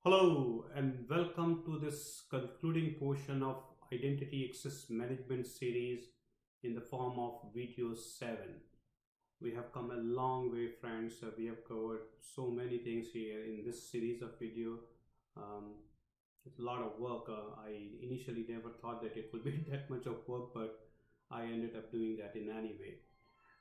Hello and welcome to this concluding portion of Identity Access Management series in the form of Video7. We have come a long way, friends. We have covered so many things here in this series of video. It's a lot of work. I initially never thought that it would be that much of work, but I ended up doing that in any way.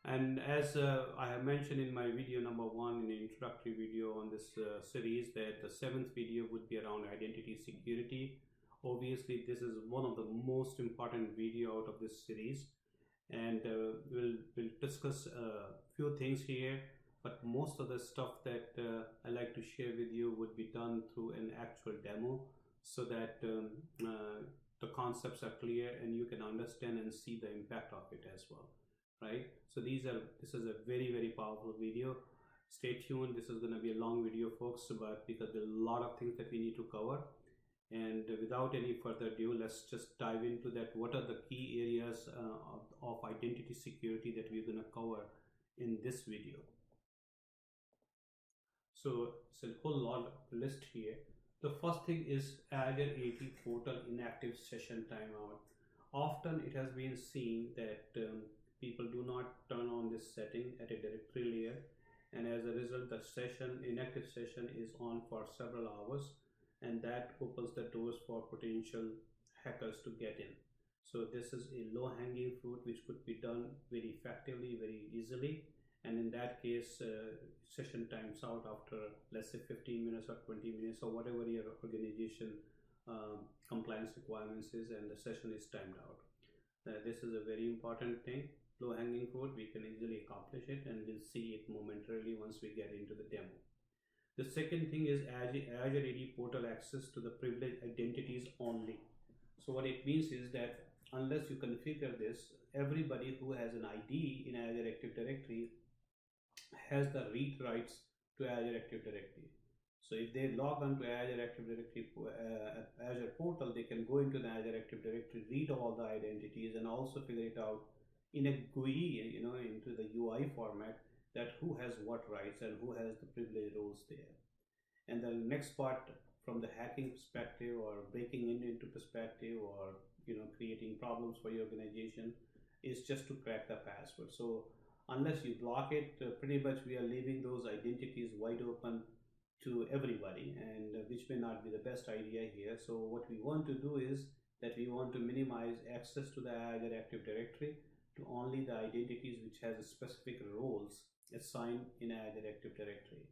And as I have mentioned in my video number 1 in the introductory video on this series, that the 7th video would be around identity security. Obviously, this is one of the most important video out of this series, and we'll discuss a few things here. But most of the stuff that I like to share with you would be done through an actual demo, so that the concepts are clear and you can understand and see the impact of it as well. Right, so this is a very powerful video. Stay tuned. This is going to be a long video, folks, but because there are a lot of things that we need to cover, and without any further ado, let's just dive into that. What are the key areas of identity security that we're going to cover in this video? So it's a whole lot list here. The first thing is Azure AD portal inactive session timeout. Often it has been seen that people do not turn on this setting at a directory layer, and as a result the inactive session is on for several hours, and that opens the doors for potential hackers to get in. So this is a low-hanging fruit which could be done very effectively, very easily, and in that case session times out after, let's say, 15 minutes or 20 minutes or whatever your organization compliance requirements is, and the session is timed out. This is a very important thing. Low-hanging fruit, we can easily accomplish it, and we'll see it momentarily once we get into the demo. The second thing is Azure AD portal access to the privileged identities only. So what it means is that unless you configure this, everybody who has an ID in Azure Active Directory has the read rights to Azure Active Directory. So if they log on to Azure Active Directory Azure portal, they can go into the Azure Active Directory, read all the identities, and also figure it out in a GUI, into the UI format, that who has what rights and who has the privilege roles there. And the next part, from the hacking perspective or breaking into perspective, or creating problems for your organization, is just to crack the password. So unless you block it, pretty much we are leaving those identities wide open to everybody, and which may not be the best idea here. So what we want to do is that we want to minimize access to the Azure Active Directory to only the identities which has specific roles assigned in Azure Active Directory.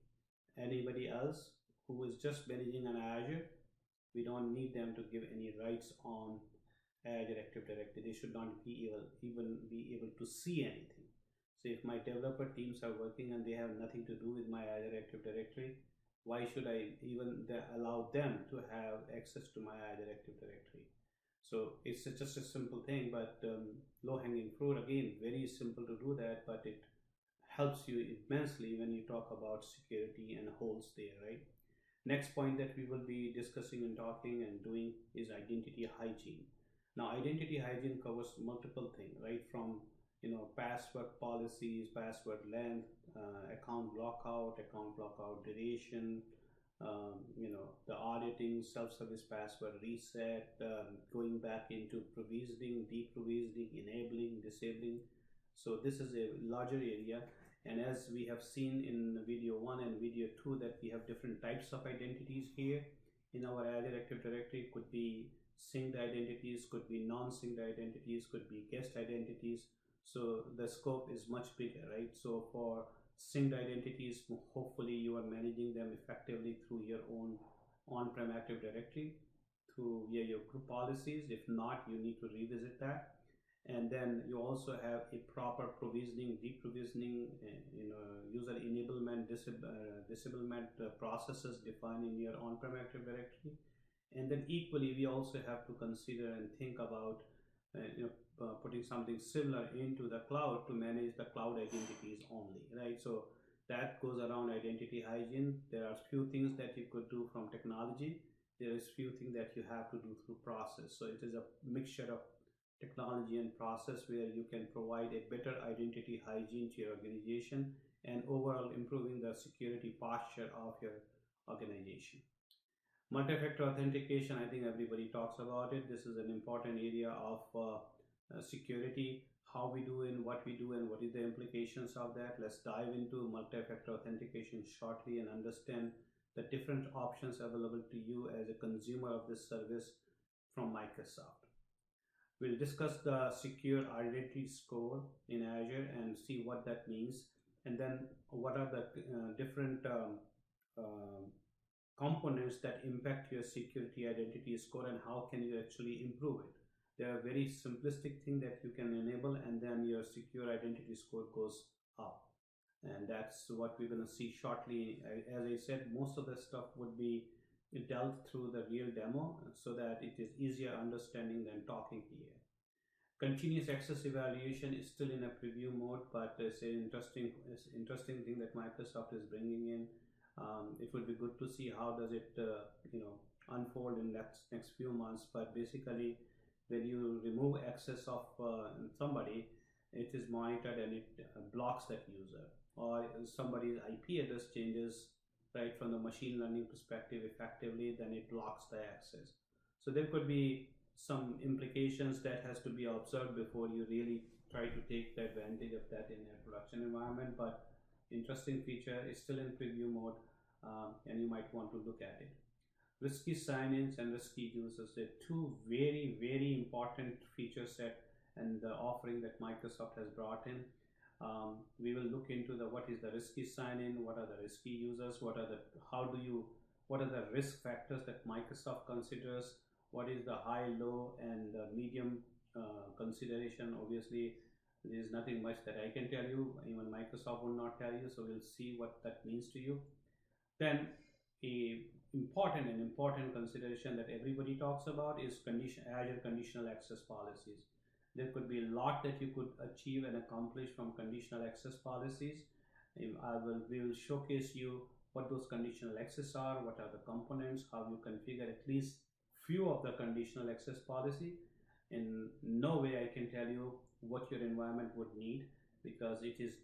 Anybody else who is just managing an Azure, we don't need them to give any rights on Azure Active Directory. They should not be even be able to see anything. So if my developer teams are working and they have nothing to do with my Azure Active Directory, why should I even allow them to have access to my Azure Active Directory? So it's just a simple thing, but low-hanging fruit, again, very simple to do that, but it helps you immensely when you talk about security and holes there, right? Next point that we will be discussing and talking and doing is identity hygiene. Now, identity hygiene covers multiple things, right? From password policies, password length, account blockout duration, the auditing, self-service password reset, going back into provisioning, deprovisioning, enabling, disabling. So this is a larger area, and as we have seen in video 1 and video 2, that we have different types of identities here in our Azure Active Directory. It could be synced identities, could be non-synced identities, could be guest identities. So the scope is much bigger, right? So for synced identities, hopefully you are managing them effectively through your own on-prem Active Directory, through your group policies. If not, you need to revisit that. And then you also have a proper provisioning, deprovisioning, user enablement, disablement processes defined in your on-prem Active Directory. And then equally, we also have to consider and think about putting something similar into the cloud to manage the cloud identities only, right? So that goes around identity hygiene. There are few things that you could do from technology. There is few things that you have to do through process. So it is a mixture of technology and process where you can provide a better identity hygiene to your organization and overall improving the security posture of your organization. Multi-factor authentication, I think everybody talks about it. This is an important area of security, how we do and what we do and what is the implications of that. Let's dive into multi-factor authentication shortly and understand the different options available to you as a consumer of this service from Microsoft. We'll discuss the secure identity score in Azure and see what that means, and then what are the different um, components that impact your security identity score and how can you actually improve it. There are very simplistic things that you can enable, and then your secure identity score goes up, and that's what we're going to see shortly. As I said, most of the stuff would be dealt through the real demo so that it is easier understanding than talking here. Continuous access evaluation is still in a preview mode, but it's interesting thing that Microsoft is bringing in. It would be good to see how does it unfold in next few months. But basically, when you remove access of somebody, it is monitored and it blocks that user, or somebody's IP address changes right from the machine learning perspective effectively, then it blocks the access. So there could be some implications that has to be observed before you really try to take the advantage of that in a production environment. But interesting feature is still in preview mode, and you might want to look at it. Risky sign-ins and risky users, they're two very important feature set and the offering that Microsoft has brought in. We will look into what is the risky sign-in, what are the risky users, what are the risk factors that Microsoft considers, what is the high, low, and medium consideration. Obviously, there is nothing much that I can tell you, even Microsoft will not tell you, so we'll see what that means to you. Then a important consideration that everybody talks about is Azure conditional access policies. There could be a lot that you could achieve and accomplish from conditional access policies. We will showcase you what those conditional access are, what are the components, how you configure at least few of the conditional access policy. In no way I can tell you what your environment would need, because it is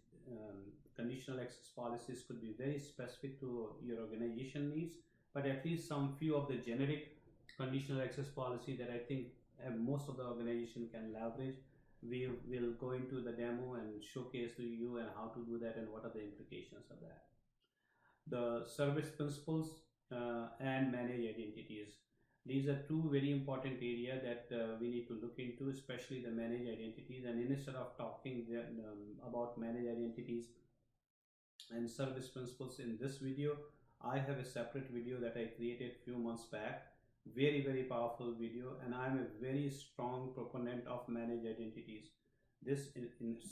conditional access policies could be very specific to your organization needs, but at least some few of the generic conditional access policy that I think most of the organization can leverage. We will go into the demo and showcase to you and how to do that and what are the implications of that. The service principals and manage identities. These are two very important areas that we need to look into, especially the managed identities. And instead of talking about managed identities and service principals in this video, I have a separate video that I created a few months back. Very powerful video, and I'm a very strong proponent of managed identities. This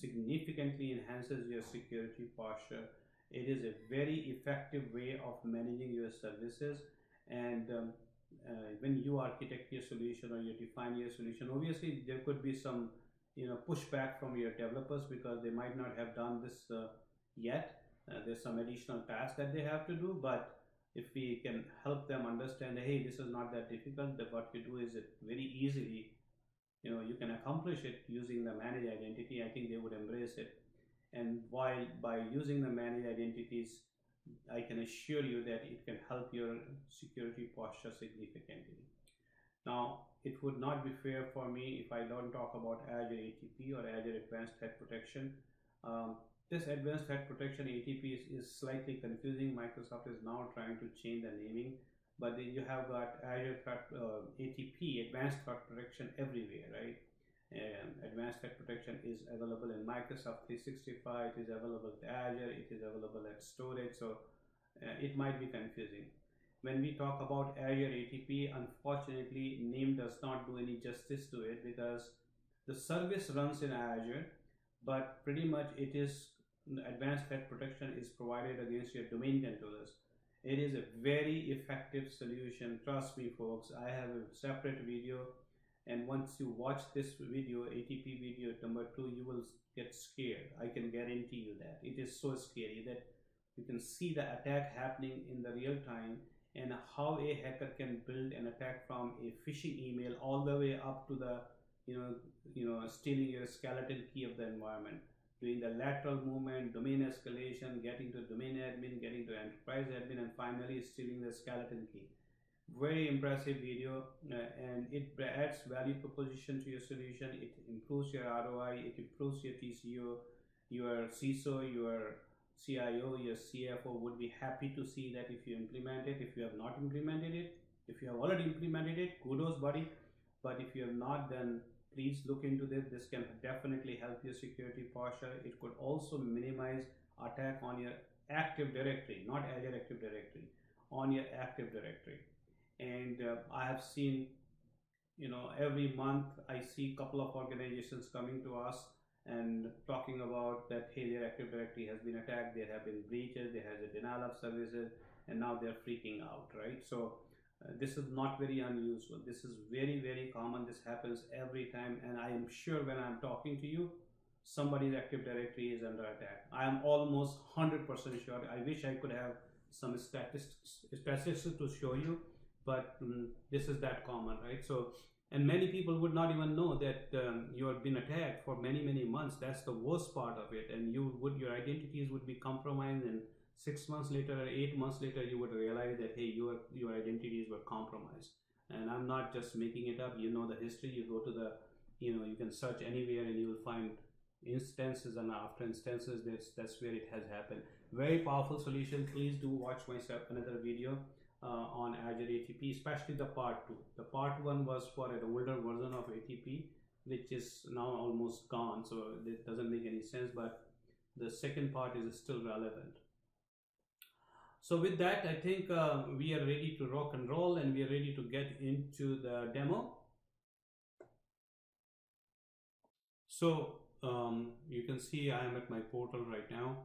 significantly enhances your security posture. It is a very effective way of managing your services, and when you architect your solution or you define your solution, obviously there could be some pushback from your developers because they might not have done this yet. There's some additional tasks that they have to do, but if we can help them understand, hey, this is not that difficult, that what you do is it very easily, you can accomplish it using the managed identity, I think they would embrace it. And while by using the managed identities, I can assure you that it can help your security posture significantly. Now, it would not be fair for me if I don't talk about Azure ATP or Azure Advanced Threat Protection. This Advanced Threat Protection ATP is slightly confusing. Microsoft is now trying to change the naming, but then you have got Azure ATP, Advanced Threat Protection, everywhere, right? Advanced Threat Protection is available in Microsoft 365, it is available at Azure, it is available at storage, so it might be confusing. When we talk about Azure ATP, unfortunately, name does not do any justice to it, because the service runs in Azure, but pretty much it is Advanced Threat Protection is provided against your domain controllers. It is a very effective solution. Trust me, folks. I have a separate video, and once you watch this video, ATP video number 2, you will get scared. I can guarantee you that. It is so scary that you can see the attack happening in the real time, and how a hacker can build an attack from a phishing email all the way up to the stealing your skeleton key of the environment, doing the lateral movement, domain escalation, getting to domain admin, getting to enterprise admin, and finally stealing the skeleton key. Very impressive video, and it adds value proposition to your solution. It improves your ROI, it improves your TCO. Your CISO, your CIO, your CFO would be happy to see that if you implement it. If you have not implemented it, if you have already implemented it, kudos, buddy. But if you have not, then please look into this. This can definitely help your security posture. It could also minimize attack on your Active Directory, not Azure Active Directory, on your Active Directory. And I have seen, every month I see a couple of organizations coming to us and talking about that, hey, their Active Directory has been attacked, there have been breaches, there has a denial of services, and now they're freaking out, right? So this is not very unusual. This is very, very common. This happens every time, and I am sure when I'm talking to you, somebody's Active Directory is under attack. I am almost 100% sure. I wish I could have some statistics to show you, but this is that common, right? So, and many people would not even know that you have been attacked for many months. That's the worst part of it, and your identities would be compromised, and 6 months later or 8 months later you would realize that, hey, your identities were compromised. And I'm not just making it up. You know the history. You go to the, you can search anywhere and you will find instances, and after instances, that's where it has happened. Very powerful solution. Please do watch another video on Azure ATP, especially the part 2. The part 1 was for an older version of ATP, which is now almost gone, so it doesn't make any sense, but the second part is still relevant. So with that, I think we are ready to rock and roll, and we are ready to get into the demo. So you can see I am at my portal right now.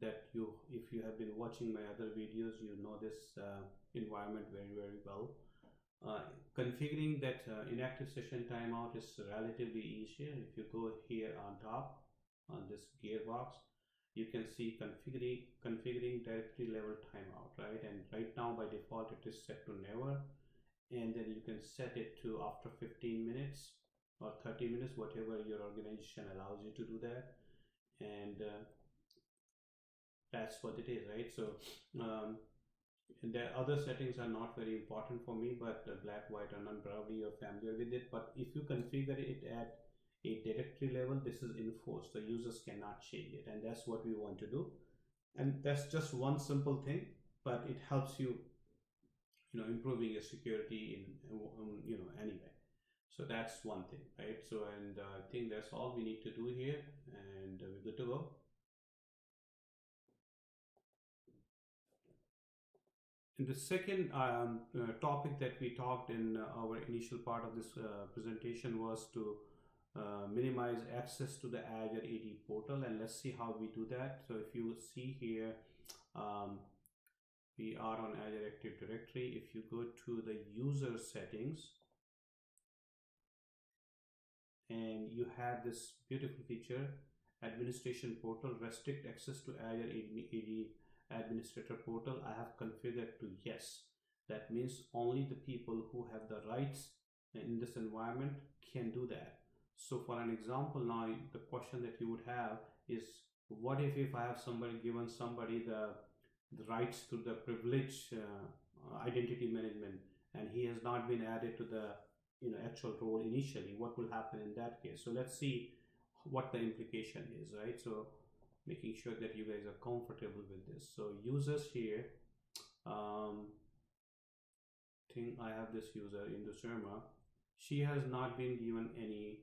That if you have been watching my other videos, you know this environment very well. Configuring that inactive session timeout is relatively easier. If you go here on top on this gearbox, you can see configuring directory level timeout, right? And right now by default it is set to never, and then you can set it to after 15 minutes or 30 minutes, whatever your organization allows you to do that. And that's what it is, right? So the other settings are not very important for me, but black, white, or none, probably you're familiar with it. But if you configure it at a directory level, this is enforced. The users cannot change it, and that's what we want to do. And that's just one simple thing, but it helps you, improving your security in, anyway. So that's one thing, right? So, and I think that's all we need to do here, and we're good to go. And the second topic that we talked in our initial part of this presentation was to minimize access to the Azure AD portal, and let's see how we do that. So if you see here, we are on Azure Active Directory. If you go to the user settings, and you have this beautiful feature, administration portal, restrict access to Azure AD administrator portal. I have configured to yes. That means only the people who have the rights in this environment can do that. So for an example, now the question that you would have is, what if I have given somebody the rights to the privilege identity management, and he has not been added to the actual role initially? What will happen in that case? So let's see what the implication is, right? So making sure that you guys are comfortable with this. So users here, think I have this user in the Surma. She has not been given any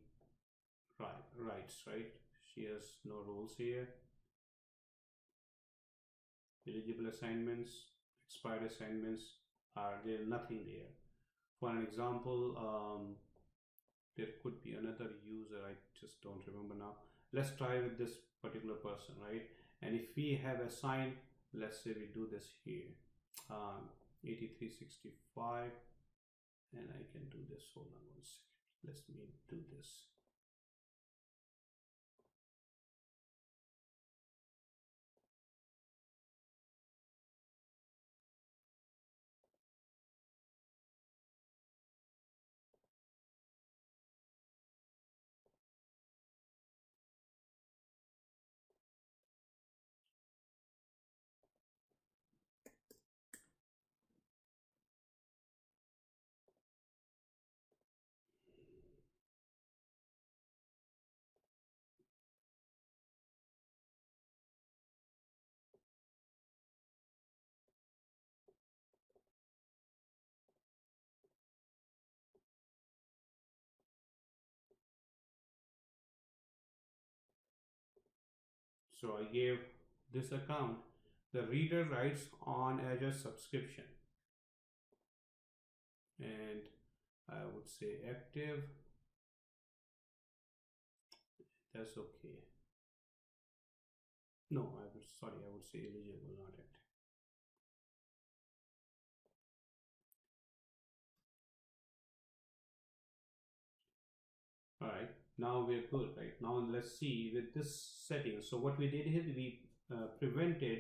rights, right? She has no roles here. Eligible assignments, expired assignments are there, nothing there. For an example, there could be another user, I just don't remember now. Let's try with this particular person, right? And if we have assigned, let's say we do this here, 8365, and I can do this. Hold on one second. Let me do this. So I gave this account the reader rights on Azure subscription, and I would say active. That's okay. No, I would say eligible, not active. All right, now we're good, right? Now let's see with this setting. So what we did here, we prevented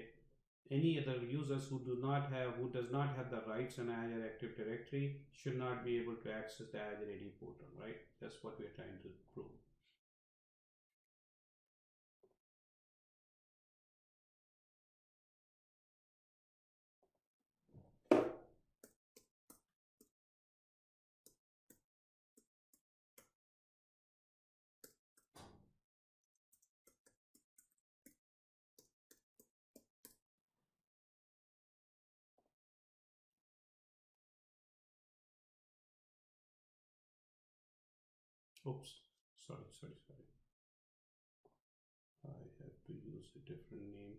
any other users who does not have the rights in Azure Active Directory should not be able to access the Azure AD portal, right? That's what we're trying to prove. Oops, sorry. I have to use a different name.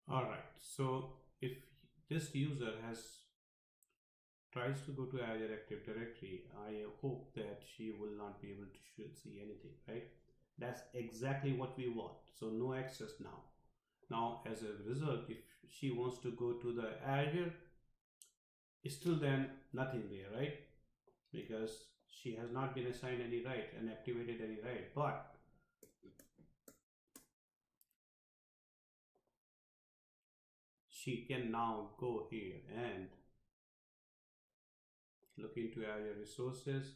All right, so if this user tries to go to Azure Active Directory, I hope that she will not be able to see anything, right? That's exactly what we want. So no access now. Now, as a result, if she wants to go to the Azure, still then nothing there, right? Because she has not been assigned any right and activated any right. But she can now go here and look into Azure resources.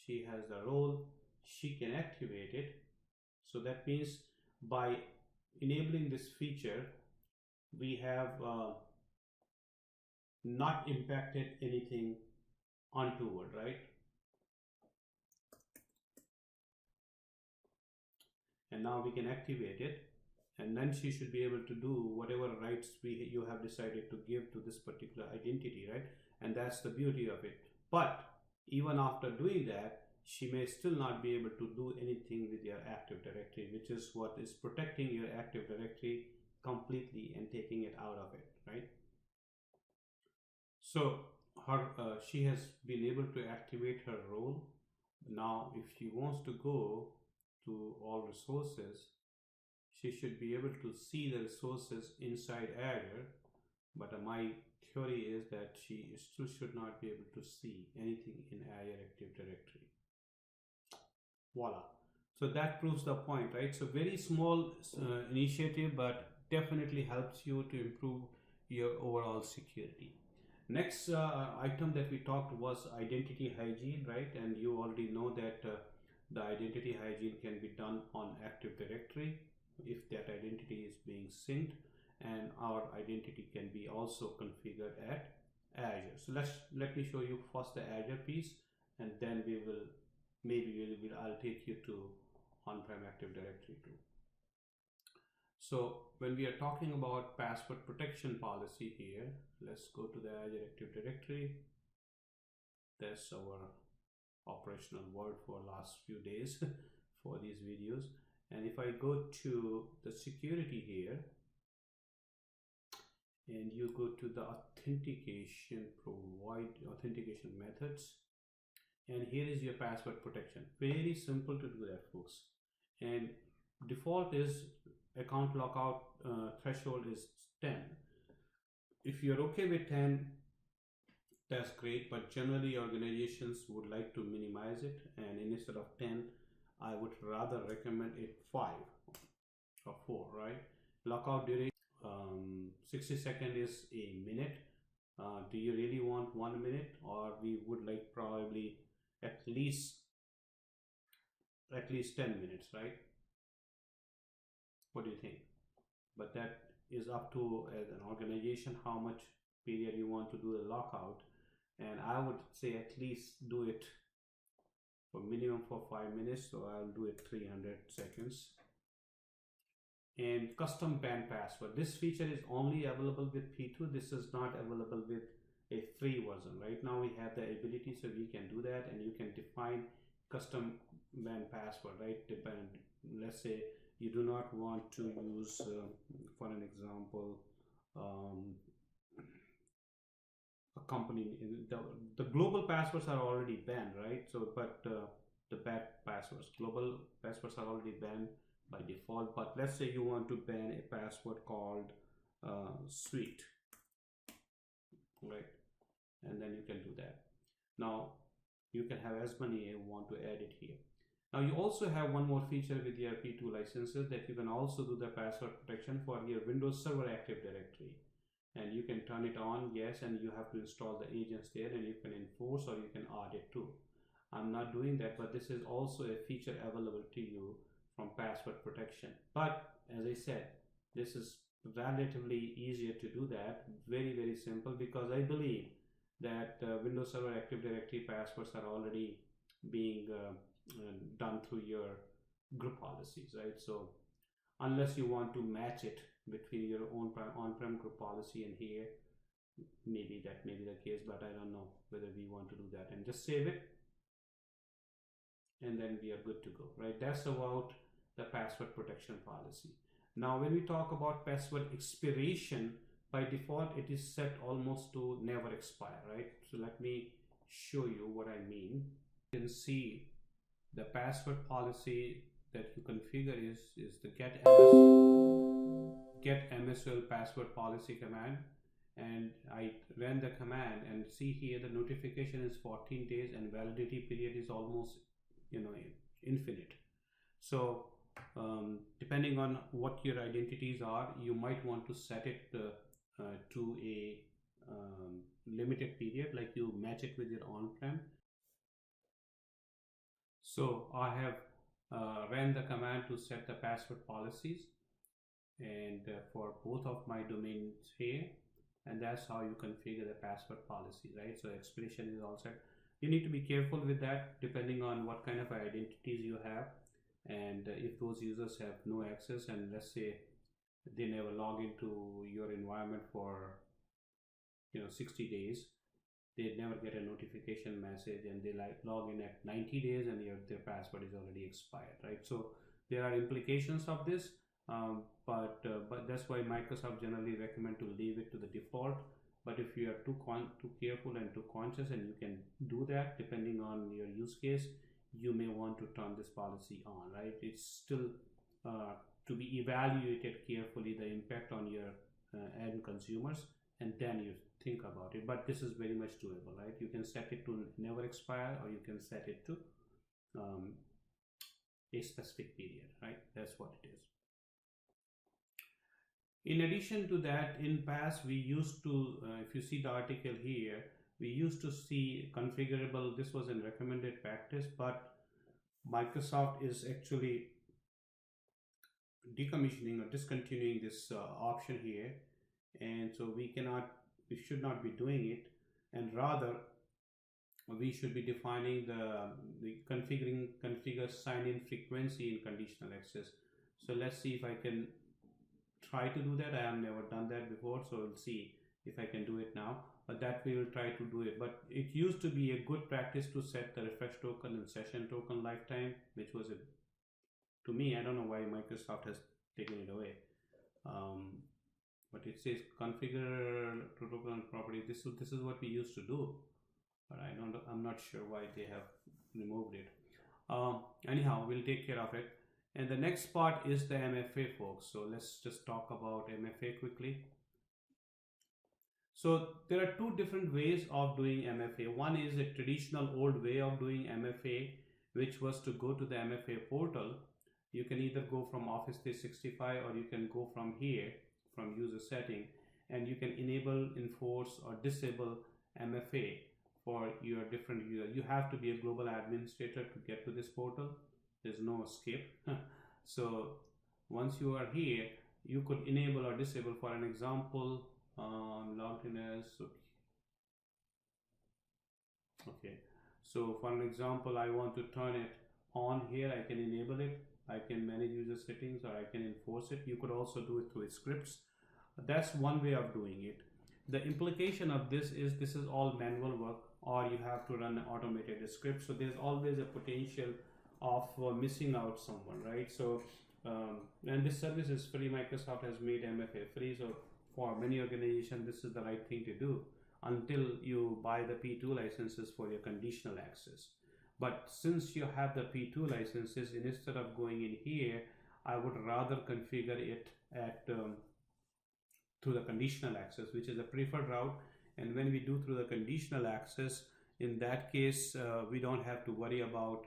She has the role, she can activate it. So that means by enabling this feature, we have not impacted anything untoward, right? And now we can activate it, and then she should be able to do whatever rights you have decided to give to this particular identity, right? And that's the beauty of it. But even after doing that, she may still not be able to do anything with your Active Directory, which is what is protecting your Active Directory completely and taking it out of it, right? So she has been able to activate her role. Now if she wants to go to all resources, she should be able to see the resources inside Azure, but my theory is that she still should not be able to see anything in Azure Active Directory. Voila. So that proves the point, right? So very small initiative, but definitely helps you to improve your overall security. Next item that we talked was identity hygiene, right? And you already know that the identity hygiene can be done on Active Directory if that identity is being synced, and our identity can be also configured at Azure. So let me show you first the Azure piece, and then I'll take you to on-prem Active Directory too. So when we are talking about password protection policy here, let's go to the Azure Active Directory. That's our operational word for last few days for these videos. And if I go to the security here, and you go to the authentication methods, and here is your password protection. Very simple to do that, folks. And default is account lockout threshold is 10. If you're okay with 10, That's great, but generally organizations would like to minimize it, and instead of 10, I would rather recommend it 5 or 4, right? Lockout duration, 60 seconds is a minute. Do you really want 1 minute, or we would like probably at least 10 minutes, right? What do you think? But that is up to as an organization how much period you want to do the lockout, and I would say at least do it for minimum for 5 minutes, so I'll do it 300 seconds. And custom band password, this feature is only available with P2. This is not available with a free version. Right now we have the ability, so we can do that, and you can define custom band password, right? Depend, let's say you do not want to use for an example, a company, the global passwords are already banned, right? So but the bad passwords, global passwords are already banned by default. But let's say you want to ban a password called sweet, right? And then you can do that. Now you can have as many you want to add it here. Now you also have one more feature with your P2 licenses, that you can also do the password protection for your Windows Server Active Directory, and you can turn it on, yes, and you have to install the agents there, and you can enforce or you can audit too. I'm not doing that, but this is also a feature available to you from password protection. But as I said, this is relatively easier to do that, very simple, because I believe that Windows Server Active Directory passwords are already being done through your group policies, right? So unless you want to match it between your own on-prem group policy and here, maybe that may be the case, but I don't know whether we want to do that. And just save it, and then we are good to go, right? That's about the password protection policy. Now when we talk about password expiration, by default it is set almost to never expire, right? So let me show you what I mean. You can see the password policy that you configure is the get msl password policy command, and I ran the command, and see here the notification is 14 days and validity period is almost infinite. So depending on what your identities are, you might want to set it to a limited period, like you match it with your on-prem. So I have ran the command to set the password policies, and for both of my domains here, and that's how you configure the password policy, right? So expiration is all set. You need to be careful with that depending on what kind of identities you have, and if those users have no access, and let's say they never log into your environment for 60 days, they never get a notification message, and they log in at 90 days and their password is already expired, right? So there are implications of this, but that's why Microsoft generally recommend to leave it to the default. But if you are too careful and too conscious, and you can do that depending on your use case, you may want to turn this policy on, right? It's still to be evaluated carefully, the impact on your end consumers, and then you think about it. But this is very much doable, right? You can set it to never expire, or you can set it to a specific period, right? That's what it is. In addition to that, in past we used to, if you see the article here, we used to see configurable, this was in recommended practice, but Microsoft is actually decommissioning or discontinuing this option here, and so we should not be doing it, and rather we should be defining the configure sign-in frequency in conditional access. So let's see if I can try to do that. I have never done that before, so we'll see if I can do it now, but that we will try to do it. But it used to be a good practice to set the refresh token and session token lifetime, which was to me, I don't know why Microsoft has taken it away, but it says configure token property. This is what we used to do, but I'm not sure why they have removed it. Anyhow, we'll take care of it. And the next part is the MFA, folks. So let's just talk about MFA quickly. So there are two different ways of doing MFA. One is a traditional old way of doing MFA, which was to go to the MFA portal. You can either go from Office 365 or you can go from here, from user setting, and you can enable, enforce or disable MFA for your different users. You have to be a global administrator to get to this portal. There's no escape. So once you are here, you could enable or disable. For an example, logged in as okay. So for an example, I want to turn it on here. I can enable it. I can manage user settings, or I can enforce it. You could also do it through scripts. That's one way of doing it. The implication of this is all manual work, or you have to run an automated script. So there's always a potential of missing out someone, right? So and this service is free. Microsoft has made MFA free, so for many organizations this is the right thing to do until you buy the P2 licenses for your conditional access. But since you have the P2 licenses, instead of going in here, I would rather configure it at through the conditional access, which is a preferred route. And when we do through the conditional access, in that case, we don't have to worry about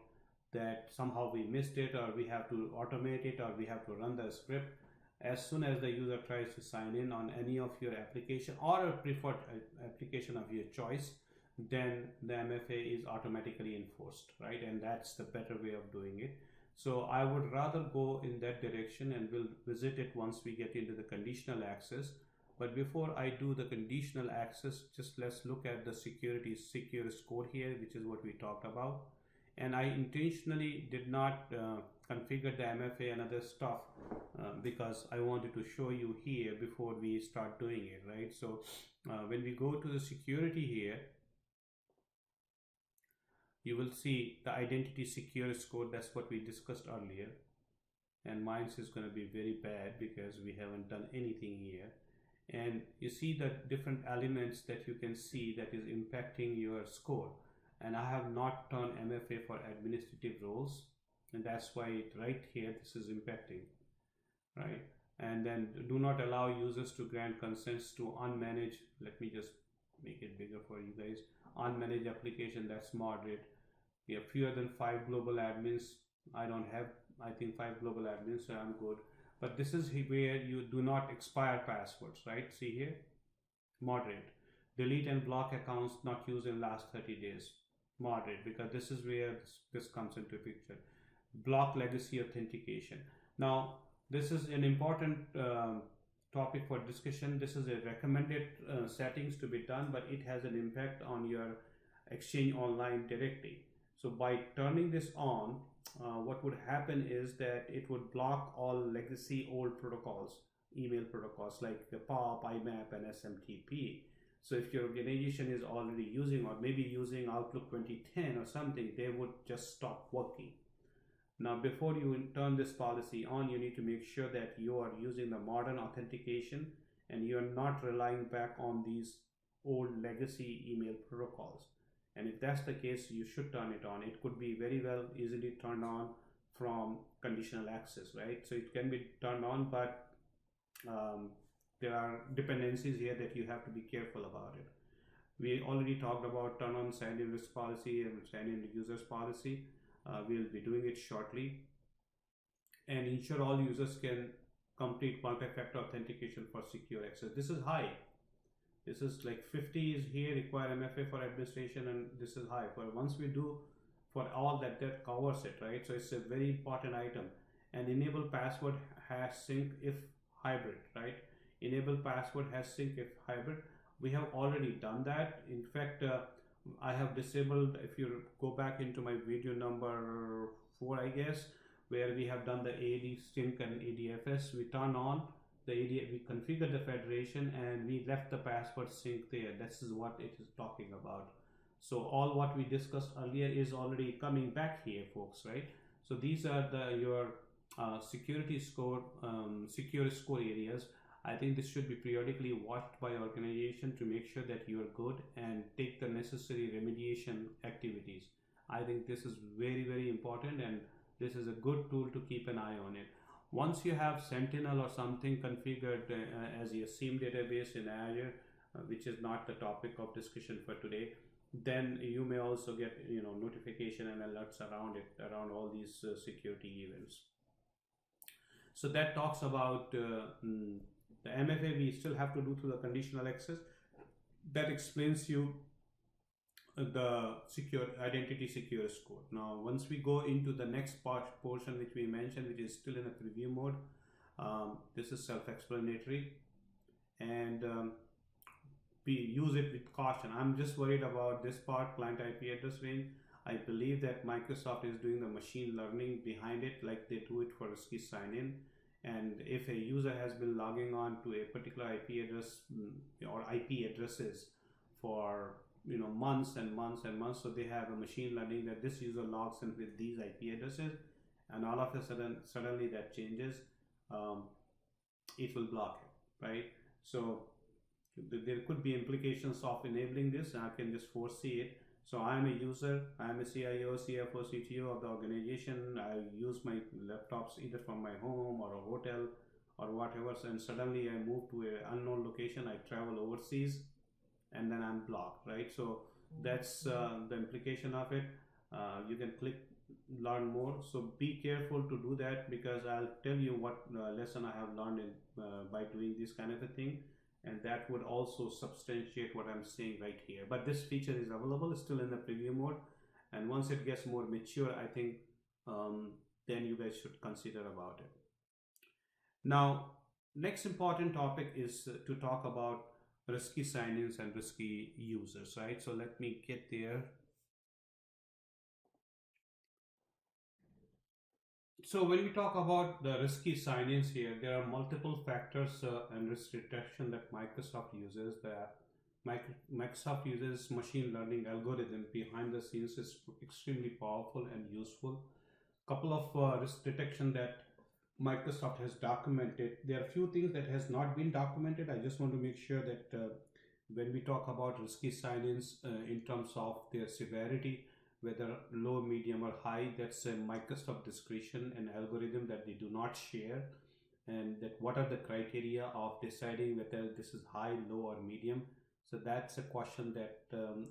that somehow we missed it, or we have to automate it, or we have to run the script. As soon as the user tries to sign in on any of your application or a preferred application of your choice, then the MFA is automatically enforced, right? And that's the better way of doing it. So I would rather go in that direction, and we'll visit it once we get into the conditional access. But before I do the conditional access, just let's look at the secure score here, which is what we talked about. And I intentionally did not configure the MFA and other stuff because I wanted to show you here before we start doing it, right? So when we go to the security here, you will see the identity secure score. That's what we discussed earlier. And mine is going to be very bad because we haven't done anything here. And you see the different elements that you can see that is impacting your score. And I have not turned MFA for administrative roles, and that's why right here this is impacting, right? And then do not allow users to grant consents to unmanaged. Let me just make it bigger for you guys. Unmanaged application, that's moderate. We have fewer than 5 global admins. I don't have, I think, 5 global admins, so I'm good. But this is where you do not expire passwords, right? See here, moderate. Delete and block accounts not used in last 30 days. Moderate, because this is where this comes into picture. Block legacy authentication. Now this is an important topic for discussion. This is a recommended settings to be done, but it has an impact on your Exchange Online directory. So by turning this on, what would happen is that it would block all legacy old protocols, email protocols like the POP, IMAP and SMTP. So if your organization is already using, or maybe using Outlook 2010 or something, they would just stop working. Now before you turn this policy on, you need to make sure that you are using the modern authentication and you are not relying back on these old legacy email protocols. And if that's the case, you should turn it on. It could be very well easily turned on from conditional access, right? So it can be turned on, but there are dependencies here that you have to be careful about it. We already talked about turn on sign in risk policy and sign in users policy. We'll be doing it shortly. And ensure all users can complete multi-factor authentication for secure access. This is high. This is like 50 is here, require MFA for administration, and this is high. But once we do for all that, that covers it, right? So it's a very important item. And enable password hash sync if hybrid, right? Enable password hash sync if hybrid. We have already done that. In fact, I have disabled, if you go back into my video number 4, I guess, where we have done the AD sync and ADFS, we turn on the AD, we configured the federation and we left the password sync there. This is what it is talking about. So all what we discussed earlier is already coming back here, folks, right? So these are your security score, secure score areas. I think this should be periodically watched by organization to make sure that you are good and take the necessary remediation activities. I think this is very, very important, and this is a good tool to keep an eye on it. Once you have Sentinel or something configured as your SIEM database in Azure, which is not the topic of discussion for today, then you may also get notification and alerts around it, around all these security events. So that talks about the MFA. We still have to do through the conditional access. That explains you the secure identity secure score. Now once we go into the next portion which we mentioned, which is still in a preview mode, this is self-explanatory, and we use it with caution. I'm just worried about this part, client IP address range. I believe that Microsoft is doing the machine learning behind it, like they do it for risky sign-in. And if a user has been logging on to a particular IP address or IP addresses for months and months and months, so they have a machine learning that this user logs in with these IP addresses, and all of a suddenly that changes, it will block it, right? So there could be implications of enabling this, and I can just foresee it. So I am a user, I am a CIO, CFO, CTO of the organization. I use my laptops either from my home or a hotel or whatever, and suddenly I move to an unknown location, I travel overseas, and then I'm blocked, right? So that's the implication of it. You can click learn more. So be careful to do that, because I'll tell you what lesson I have learned by doing this kind of a thing. And that would also substantiate what I'm saying right here. But this feature is available still in the preview mode, and once it gets more mature, I think then you guys should consider about it. Now, next important topic is to talk about risky sign-ins and risky users, right? So let me get there. So when we talk about the risky sign-ins here, there are multiple factors and risk detection that Microsoft uses. Microsoft uses machine learning algorithm behind the scenes is extremely powerful and useful. Couple of risk detection that Microsoft has documented. There are a few things that has not been documented. I just want to make sure that when we talk about risky sign-ins in terms of their severity, whether low, medium, or high, that's a Microsoft discretion and algorithm that they do not share, and that what are the criteria of deciding whether this is high, low, or medium. So that's a question that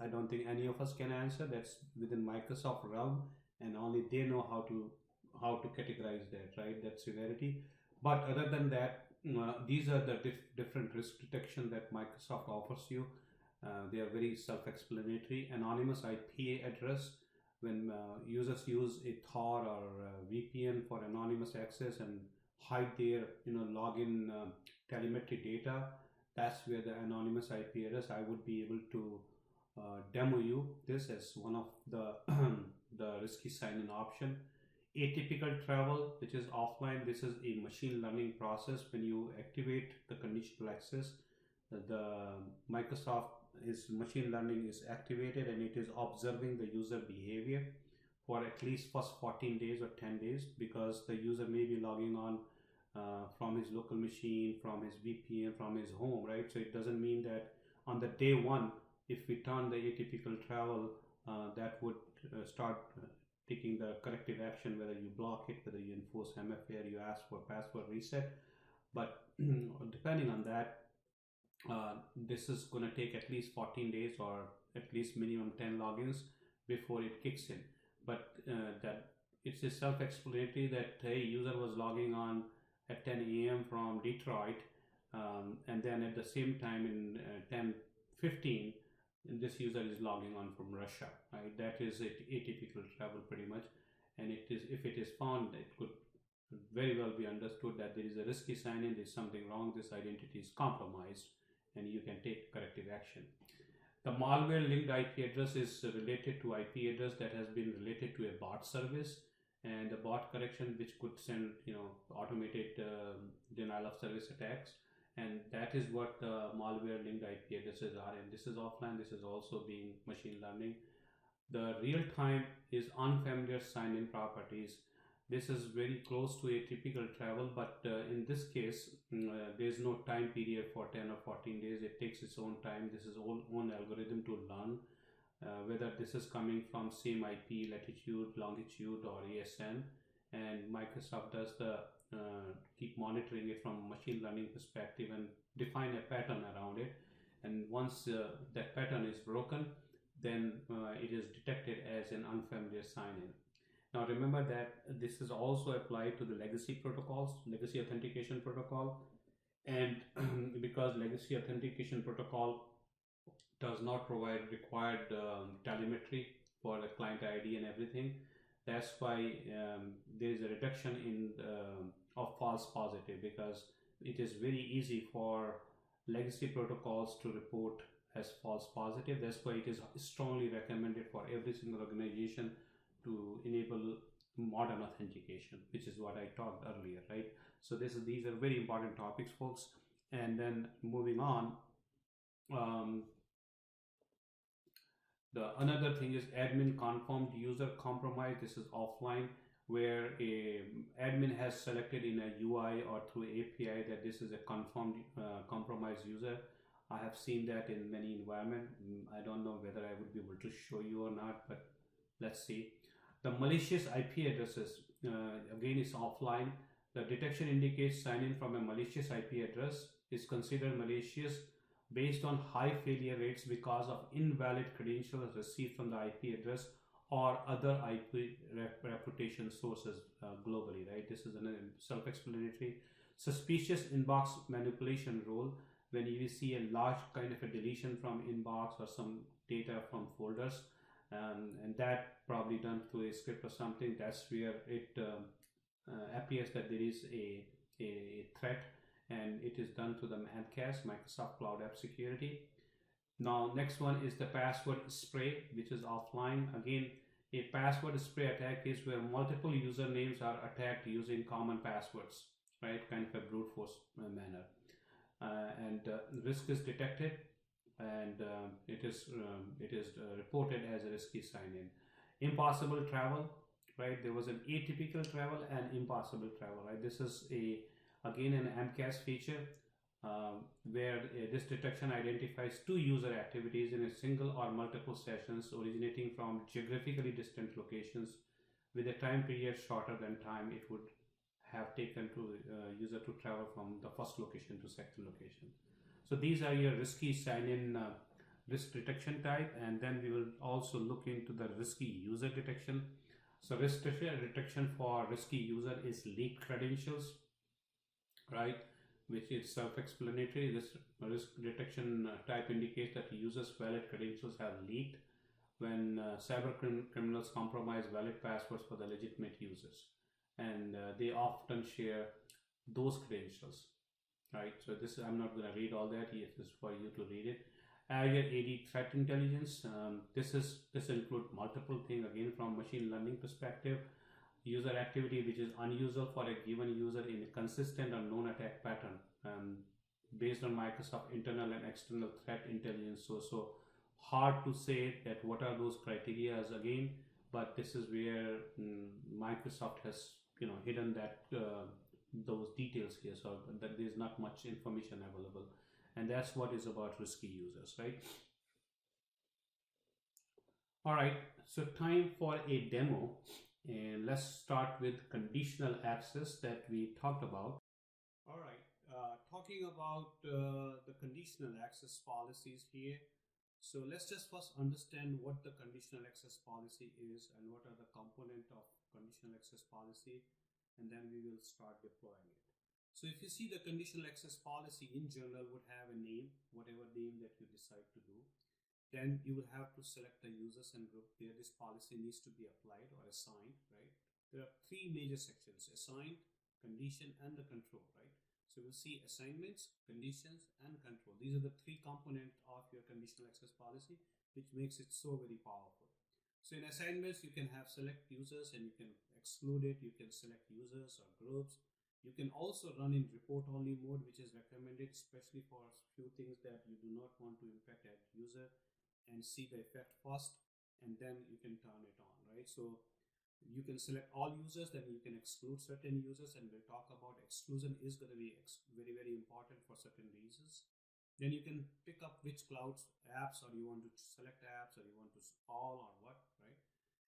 I don't think any of us can answer. That's within Microsoft realm, and only they know how to categorize that, right? That severity. But other than that, these are the different risk detection that Microsoft offers you. They are very self-explanatory. Anonymous IP address, when users use a Tor or VPN for anonymous access and hide their login telemetry data, that's where the anonymous IP address, I would be able to demo you this as one of the the risky sign-in option. Atypical travel, which is offline, this is a machine learning process. When you activate the conditional access, the Microsoft machine learning is activated, and it is observing the user behavior for at least first 14 days or 10 days, because the user may be logging on from his local machine, from his VPN, from his home, right? So it doesn't mean that on the day one, if we turn the atypical travel, that would start taking the corrective action, whether you block it, whether you enforce MFA, or you ask for password reset. But depending on that, this is going to take at least 14 days or at least minimum 10 logins before it kicks in. But that it's a self-explanatory that a user was logging on at 10 a.m. from Detroit, and then at the same time in 10:15, this user is logging on from Russia, right? That is atypical travel pretty much. And it is, if it is found, it could very well be understood that there is a risky sign-in, there is something wrong, this identity is compromised, and you can take corrective action. The malware linked IP address is related to IP address that has been related to a bot service, and the bot correction which could send automated denial of service attacks, and that is what malware linked IP addresses are. And this is offline, this is also being machine learning. The real time is unfamiliar sign-in properties. This is very close to a typical travel, but in this case, there is no time period for 10 or 14 days. It takes its own time. This is own algorithm to learn whether this is coming from same IP, latitude, longitude, or ASN. And Microsoft does the keep monitoring it from machine learning perspective and define a pattern around it. and once that pattern is broken, then it is detected as an unfamiliar sign-in. Now remember that this is also applied to the legacy protocols, legacy authentication protocol, and because legacy authentication protocol does not provide required telemetry for the client ID and everything, that's why there is a reduction in of false positive, because it is very easy for legacy protocols to report as false positive. That's why it is strongly recommended for every single organization to enable modern authentication, which is what I talked earlier, right? So these are very important topics, folks. And then moving on, the another thing is admin confirmed user compromise. This is offline, where a admin has selected in a UI or through API that this is a confirmed compromised user. I have seen that in many environments. I don't know whether I would be able to show you or not, but let's see. The malicious IP addresses, again, is offline. The detection indicates sign in from a malicious IP address is considered malicious based on high failure rates because of invalid credentials received from the IP address or other IP reputation sources globally, right? This is self-explanatory. Suspicious inbox manipulation role, when you see a large kind of a deletion from inbox or some data from folders, and that probably done through a script or something, that's where it appears that there is a threat, and it is done to the MCAS, Microsoft Cloud App Security. Now next one is the password spray, which is offline. Again, a password spray attack is where multiple usernames are attacked using common passwords, right? Kind of a brute force manner. And risk is detected, and it is reported as a risky sign-in. Impossible travel, right? There was an atypical travel and impossible travel, right? This is again an MCAS feature where this detection identifies two user activities in a single or multiple sessions originating from geographically distant locations with a time period shorter than time it would have taken to user to travel from the first location to second location. So these are your risky sign-in risk detection type, and then we will also look into the risky user detection. So risk detection for risky user is leaked credentials, right, which is self-explanatory. This risk detection type indicates that users' valid credentials have leaked when cyber criminals compromise valid passwords for the legitimate users, and they often share those credentials, right? So this, I'm not going to read all that. It is for you to read it. Azure AD threat intelligence. This includes multiple things, again from machine learning perspective. User activity which is unusual for a given user in a consistent or known attack pattern, based on Microsoft internal and external threat intelligence. So hard to say that what are those criteria again, but this is where Microsoft has hidden that those details here, so that there's not much information available, and that's what is about risky users, right? All right, so time for a demo. And let's start with conditional access that we talked about. All right, talking about the conditional access policies here. So let's just first understand what the conditional access policy is and what are the components of conditional access policy, and then we will start deploying it. So if you see, the conditional access policy in general would have a name, whatever name that you decide to do. Then you will have to select the users and group where this policy needs to be applied or assigned, right? There are three major sections: assigned, condition, and the control, right? So we'll see assignments, conditions, and control. These are the three components of your conditional access policy, which makes it so very powerful. So in assignments, you can have select users and you can exclude it. You can select users or groups. You can also run in report only mode, which is recommended, especially for a few things that you do not want to impact that user and see the effect first, and then you can turn it on, right? So you can select all users, then you can exclude certain users, and we'll talk about exclusion is going to be very, very important for certain reasons. Then you can pick up which clouds apps, or you want to select apps, or you want to all, or what, right?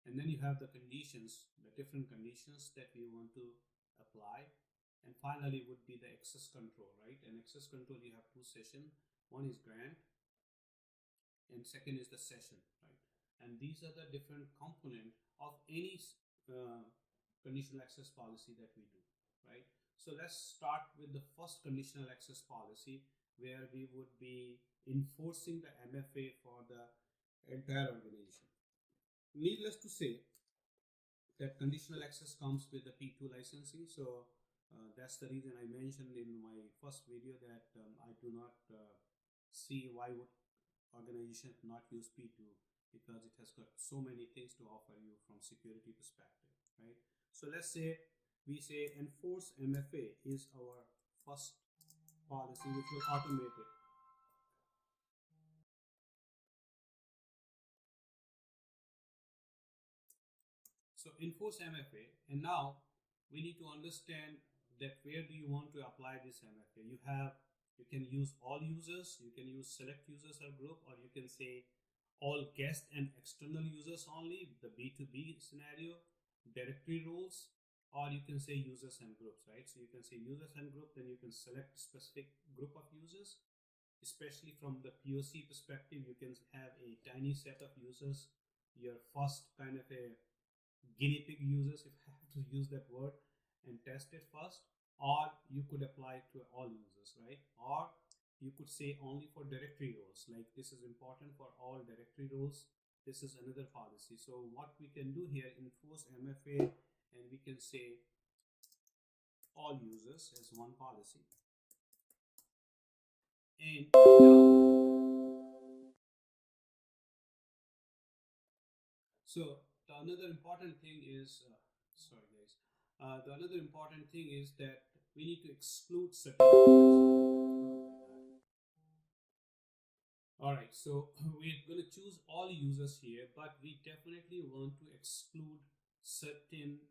And then you have the conditions, the different conditions that we want to apply. And finally would be the access control, right? And access control, you have two sessions. One is grant, and second is the session, right? And these are the different component of any uh, conditional access policy that we do, right? So let's start with the first conditional access policy, where we would be enforcing the MFA for the entire organization. Needless to say that conditional access comes with the P2 licensing. So that's the reason I mentioned in my first video that I do not see why would organization not use P2, because it has got so many things to offer you from security perspective, right? So let's say we say enforce MFA is our first policy which will automate it. So enforce MFA, and now we need to understand that where do you want to apply this MFA. You can use all users, you can use select users or group, or you can say all guest and external users only, the B2B scenario, directory roles, or you can say users and groups, right? So you can say users and group, then you can select specific group of users. Especially from the POC perspective, you can have a tiny set of users, your first kind of a guinea pig users, if I have to use that word, and test it first. Or you could apply it to all users, right? Or you could say only for directory roles, like this is important for all directory roles. This is another policy. So what we can do here, enforce MFA, and we can say all users as one policy. And so the another important thing is, sorry guys, the another important thing is that we need to exclude certain users. All right, so we're going to choose all users here, but we definitely want to exclude certain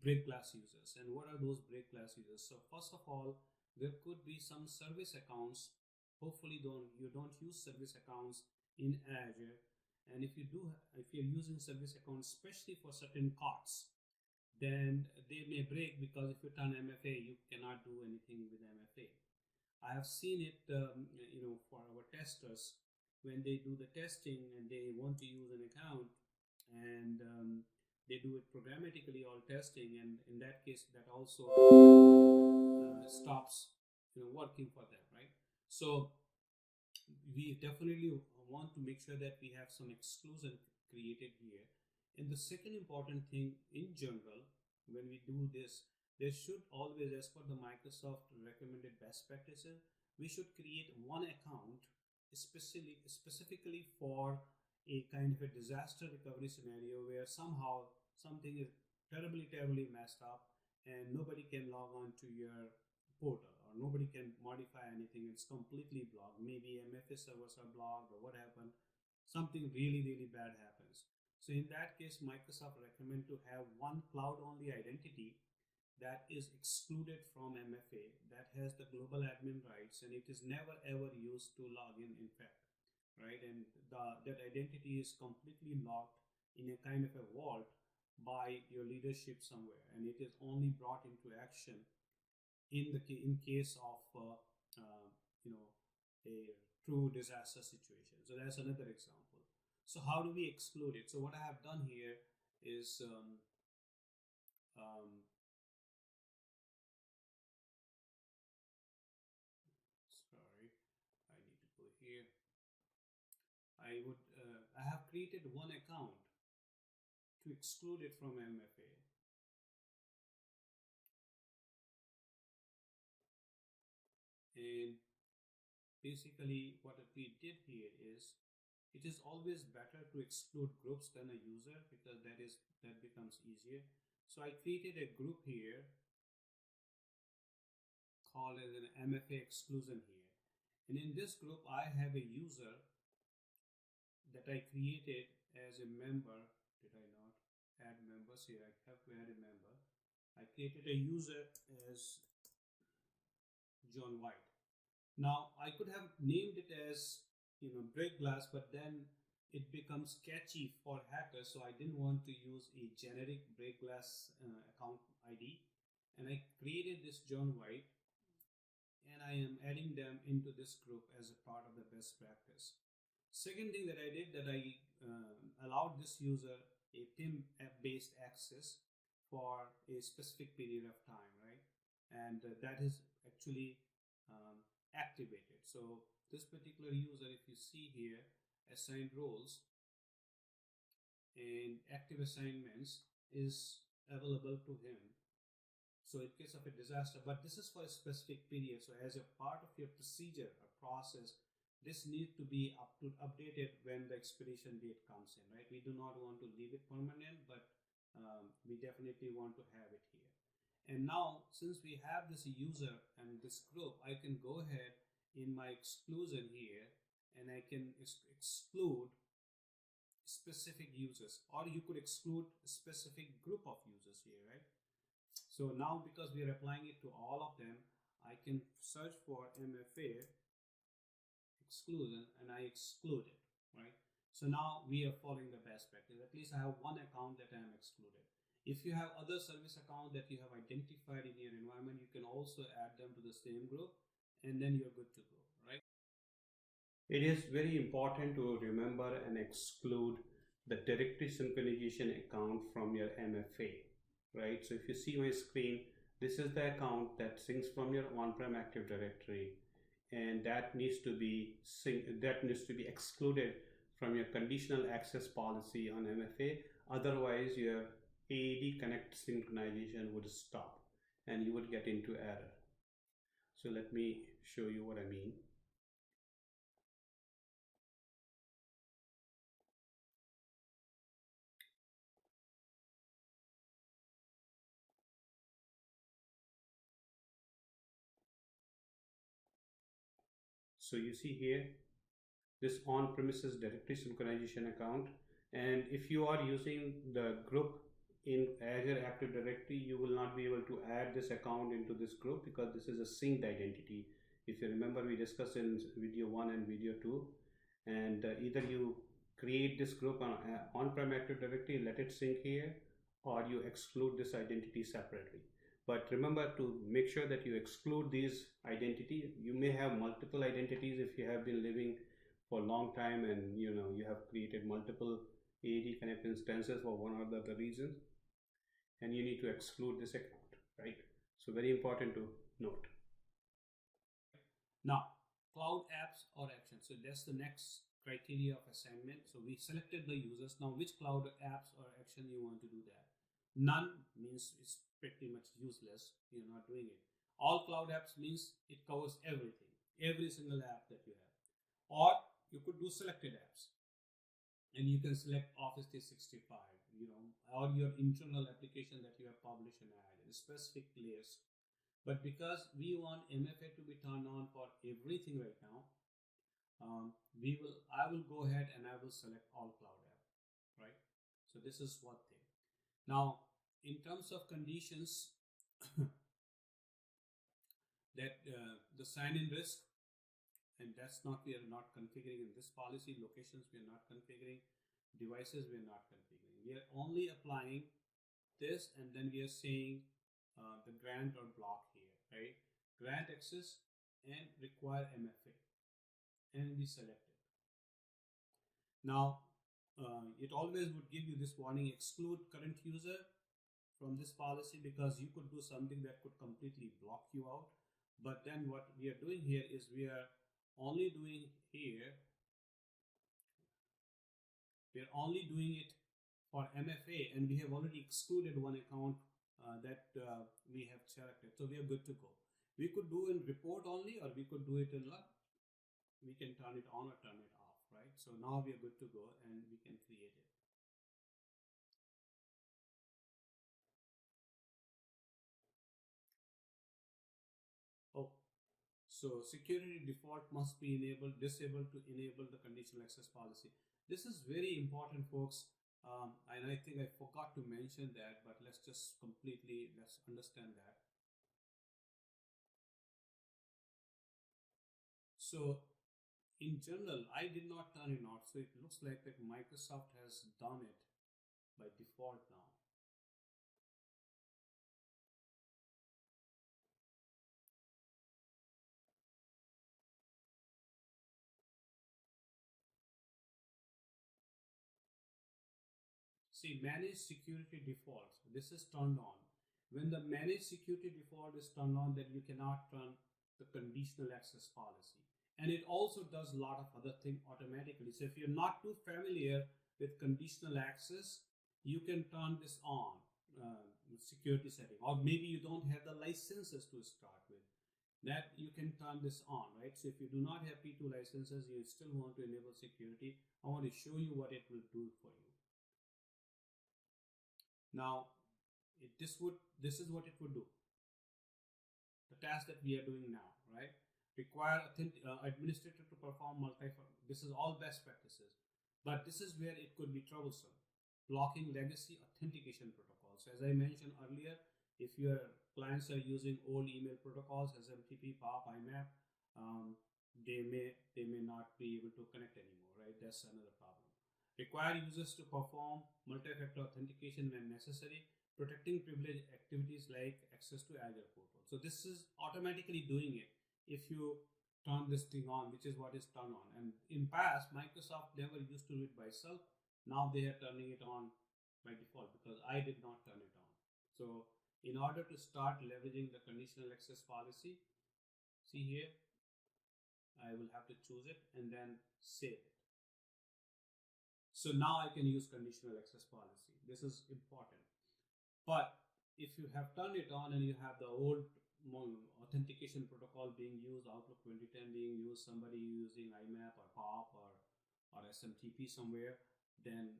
break glass users. And what are those break glass users? So first of all, there could be some service accounts. Hopefully you don't use service accounts in Azure. And if you do, if you're using service accounts, especially for certain cards, then they may break, because if you turn MFA, you cannot do anything with MFA. I have seen it, for our testers, when they do the testing and they want to use an account, and they do it programmatically all testing, and in that case, that also stops, working for them, right? So we definitely want to make sure that we have some exclusion created here. And the second important thing in general, when we do this, there should always, as per the Microsoft recommended best practices, we should create one account specifically for a kind of a disaster recovery scenario where somehow something is terribly messed up and nobody can log on to your portal, or nobody can modify anything. It's completely blocked. Maybe MFA servers are blocked, or what happened, something really bad happens. So in that case, Microsoft recommend to have one cloud only identity that is excluded from MFA, that has the global admin rights, and it is never ever used to log in fact, right? And that identity is completely locked in a kind of a vault by your leadership somewhere, and it is only brought into action in case of you know a true disaster situation. So that's another example. So how do we exclude it? So what I have done here is um, sorry, I need to go here. I have created one account to exclude it from MFA, and basically what we did here is, it is always better to exclude groups than a user, because that becomes easier. So I created a group here called as an MFA exclusion here, and in this group I have a user that I created as a member. Did I not add members here? I have to add a member. I created a user as John White. Now I could have named it as break glass, but then it becomes catchy for hackers, so I didn't want to use a generic break glass account ID, and I created this John White, and I am adding them into this group as a part of the best practice. Second thing that I did, that I allowed this user a PIM based access for a specific period of time, right? And that is actually um, activated. So this particular user, if you see here, assigned roles and active assignments is available to him. So in case of a disaster, but this is for a specific period. So as a part of your procedure or process, this needs to be updated when the expiration date comes in, right? We do not want to leave it permanent, but we definitely want to have it here. And now, since we have this user and this group, I can go ahead in my exclusion here and I can exclude specific users, or you could exclude a specific group of users here, right? So now, because we are applying it to all of them, I can search for MFA exclusion and I exclude it, right? So now we are following the best practice. At least I have one account that I am excluded. If you have other service account that you have identified in your environment, you can also add them to the same group and then you're good to go, right? It is very important to remember and exclude the directory synchronization account from your MFA, right? So if you see my screen, this is the account that syncs from your on-prem Active Directory, and that needs to be excluded from your conditional access policy on MFA. Otherwise, your AAD connect synchronization would stop and you would get into error. So let me show you what I mean. So you see here this on-premises directory synchronization account, and if you are using the group in Azure Active Directory, you will not be able to add this account into this group because this is a synced identity. If you remember, we discussed in video 1 and video 2, and either you create this group on on-prem Active Directory, let it sync here, or you exclude this identity separately. But remember to make sure that you exclude these identity. You may have multiple identities if you have been living for a long time and you have created multiple AAD Connect instances for one or the other reason, and you need to exclude this account, right? So very important to note. Now, cloud apps or actions. So that's the next criteria of assignment. So we selected the users. Now, which cloud apps or action you want to do that? None means it's pretty much useless. You're not doing it. All cloud apps means it covers everything, every single app that you have. Or you could do selected apps, and you can select Office 365, or your internal application that you have published and added, specific layers. But because we want MFA to be turned on for everything right now, I will go ahead and I will select all cloud app, right? So this is one thing. Now, in terms of conditions, that the sign-in risk, and that's not, we are not configuring in this policy. Locations we are not configuring, devices we are not configuring. We are only applying this, and then we are saying the grant or block here, right? Grant access and require MFA, and we select it. Now it always would give you this warning: exclude current user from this policy, because you could do something that could completely block you out. But then what we are doing here is we are only doing it for MFA, and we have already excluded one account that we have selected, so we are good to go. We could do in report only, or we could do it in we can turn it on or turn it off, right? So now we are good to go and we can create it. Oh, so security default must be disabled to enable the conditional access policy. This is very important, folks. And I think I forgot to mention that, but let's understand that. So in general, I did not turn it on, so it looks like that Microsoft has done it by default now. See, manage security defaults. This is turned on. When the manage security default is turned on, then you cannot run the conditional access policy. And it also does a lot of other things automatically. So if you're not too familiar with conditional access, you can turn this on, security setting, or maybe you don't have the licenses to start with. That you can turn this on, right? So if you do not have P2 licenses, you still want to enable security. I want to show you what it will do for you. Now, this is what it would do. The task that we are doing now, right? Require administrator to perform this is all best practices, but this is where it could be troublesome. Blocking legacy authentication protocols. So as I mentioned earlier, if your clients are using old email protocols, SMTP, POP, IMAP, they may not be able to connect anymore, right? That's another problem. Require users to perform multi-factor authentication when necessary, protecting privileged activities like access to Azure portal. So this is automatically doing it if you turn this thing on, which is what is turned on. And in past, Microsoft never used to do it by itself. Now they are turning it on by default because I did not turn it on. So in order to start leveraging the conditional access policy, see here, I will have to choose it and then save it. So now I can use conditional access policy. This is important. But if you have turned it on and you have the old authentication protocol being used, Outlook 2010 being used, somebody using IMAP or POP or SMTP somewhere, then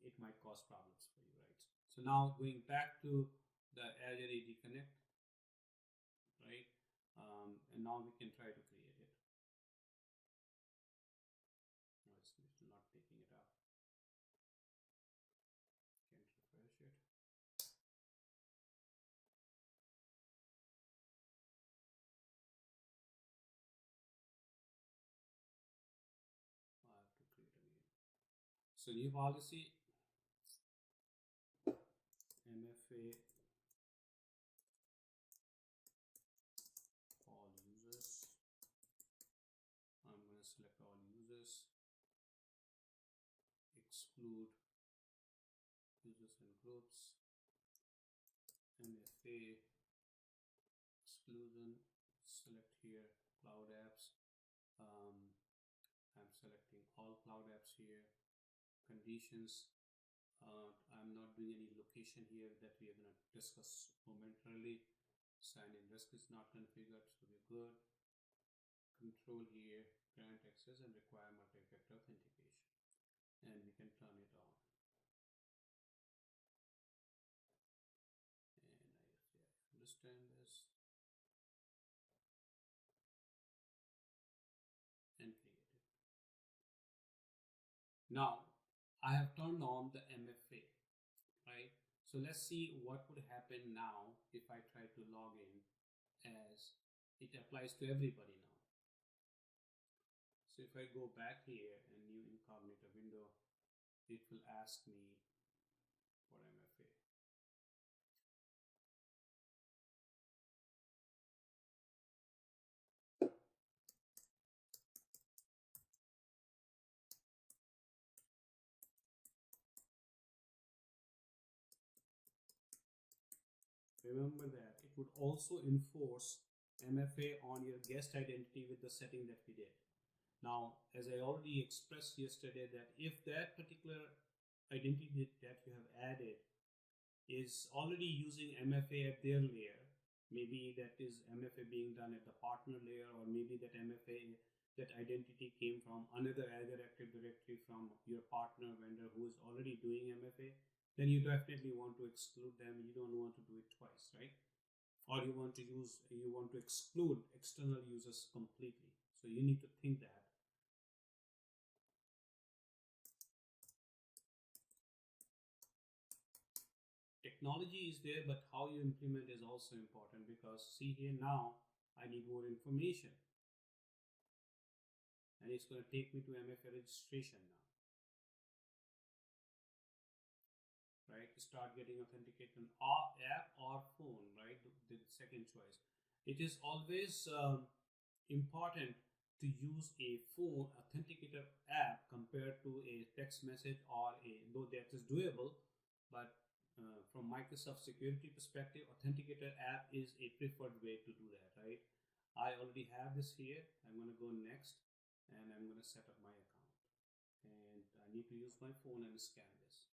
it might cause problems for you, right? So now going back to the Azure AD Connect, right? And now we can try to create it. No, it's not taking it up. Can't refresh it. I have to create again. So new policy, MFA all users. I'm going to select all users, exclude users and groups, MFA exclusion, select here cloud apps. I'm selecting all cloud apps here. Conditions, I'm not doing any location here that we are going to discuss momentarily. Sign in risk is not configured, so we're good. Control here, grant access and require multi-factor authentication, and we can turn it on. And I understand this and create it. Now I have turned on the MFA, right? So let's see what would happen now if I try to log in, as it applies to everybody now. So if I go back here and new incognito window, it will ask me for MFA. Remember that it would also enforce MFA on your guest identity with the setting that we did. Now, as I already expressed yesterday, that if that particular identity that you have added is already using MFA at their layer, maybe that is MFA being done at the partner layer, or maybe that MFA, that identity came from another Azure Active Directory from your partner vendor who is already doing MFA, then you definitely want to exclude them. You don't want to do it twice, right? Or you want to exclude external users completely. So you need to think that. Technology is there, but how you implement is also important, because see here now, I need more information. And it's going to take me to MFA registration now. Right, start getting authenticated on app or phone, right? The second choice. It is always important to use a phone authenticator app compared to a text message or though that is doable, but from Microsoft security perspective, authenticator app is a preferred way to do that, right? I already have this here. I'm going to go next and I'm going to set up my account, and I need to use my phone and scan this.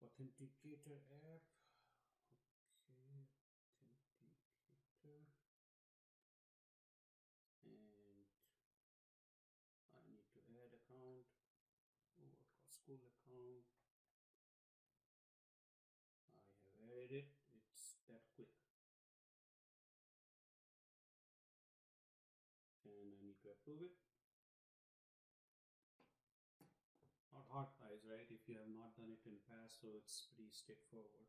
Authenticator app. Okay, authenticator, and I need to add account. Oh, I've got school account. I have added it. It's that quick. And I need to approve it. Not hard, guys, right? If you have not done it in past, so it's pretty straightforward.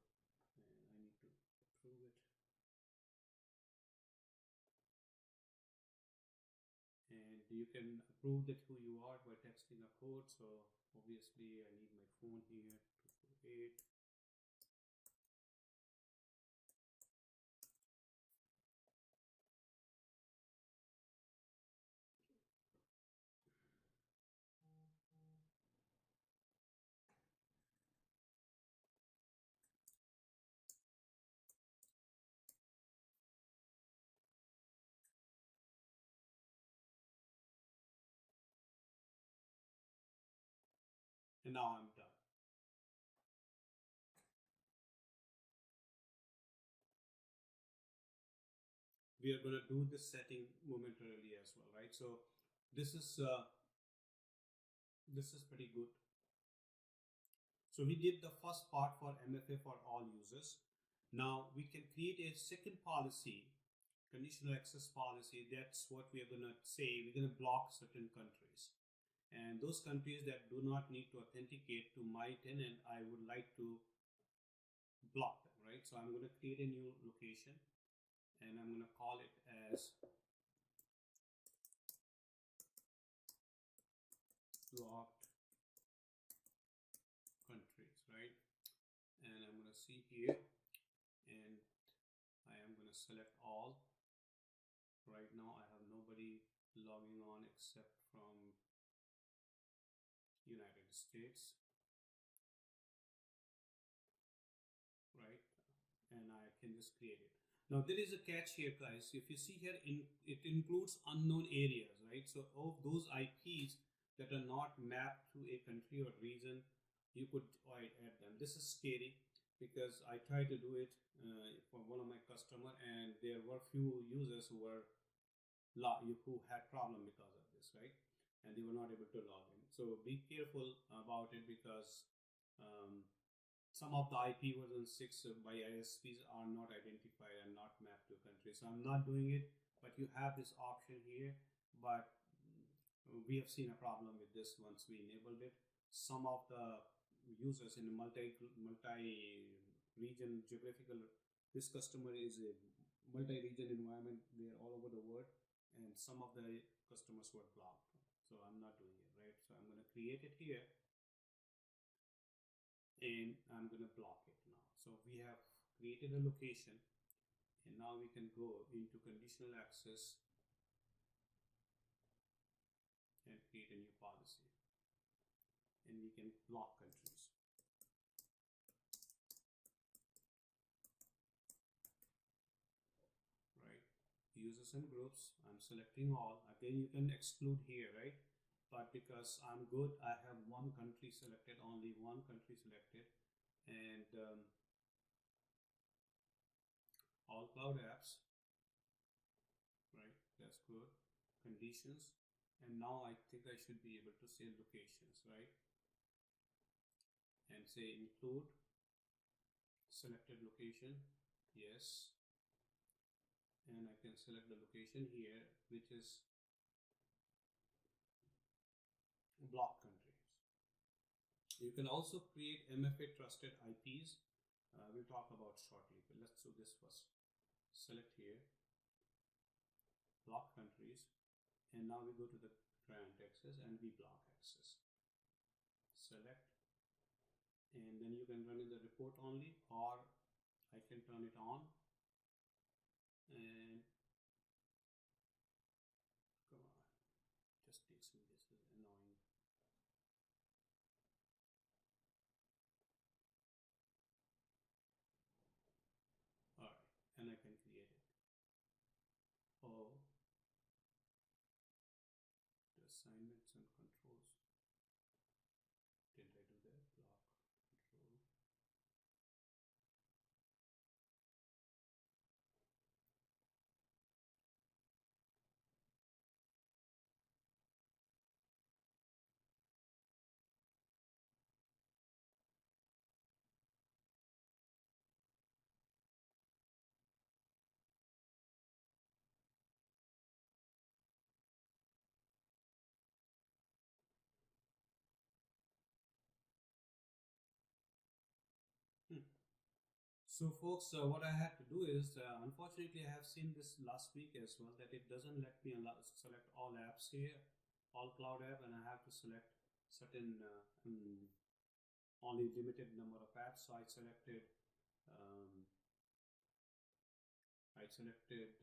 And I need to approve it. And you can approve that who you are by texting a code. So obviously I need my phone here, 248. And now I'm done. We are going to do this setting momentarily as well, right? So this is pretty good. So we did the first part for MFA for all users. Now we can create a second policy, conditional access policy. That's what we are going to say. We're going to block certain countries, and those countries that do not need to authenticate to my tenant, I would like to block them, right? So I'm going to create a new location and I'm going to call it as blocked countries, right? And I'm going to see here, and I am going to select all. Right now I have nobody logging on except from United States, right? And I can just create it. Now there is a catch here, guys. If you see here, it includes unknown areas, right? So of those IPs that are not mapped to a country or region, you could add them. This is scary because I tried to do it for one of my customer, and there were few users who had problem because of this, right? And they were not able to log in. So be careful about it because some of the IP version 6 by ISPs are not identified and not mapped to a country. So I'm not doing it, but you have this option here. But we have seen a problem with this once we enabled it. Some of the users in a multi-region geographical, this customer is a multi-region environment. They're all over the world, and some of the customers were blocked. So I'm not doing it, right? So I'm going to create it here, and I'm going to block it now. So we have created a location, and now we can go into conditional access and create a new policy, and we can block countries. Right, users and groups, I'm selecting all. Again, you can exclude here, right? But because I'm good, I have one country selected, only one country selected, and all cloud apps, right? That's good. Conditions, and now I think I should be able to say locations, right? And say include selected location, yes, and I can select the location here, which is block countries. You can also create MFA trusted IPs. We'll talk about shortly, but let's do this first. Select here, block countries, and now we go to the grant access and we block access. Select, and then you can run in the report only, or I can turn it on, and come on, just takes me, this is annoying. All right, and I can create it. Oh, the assignments and controls. Did I do that? Block control. Hmm. So folks, what I had to do is, unfortunately I have seen this last week as well, that it doesn't let me select all apps here, all cloud app, and I have to select certain only limited number of apps. So um, I selected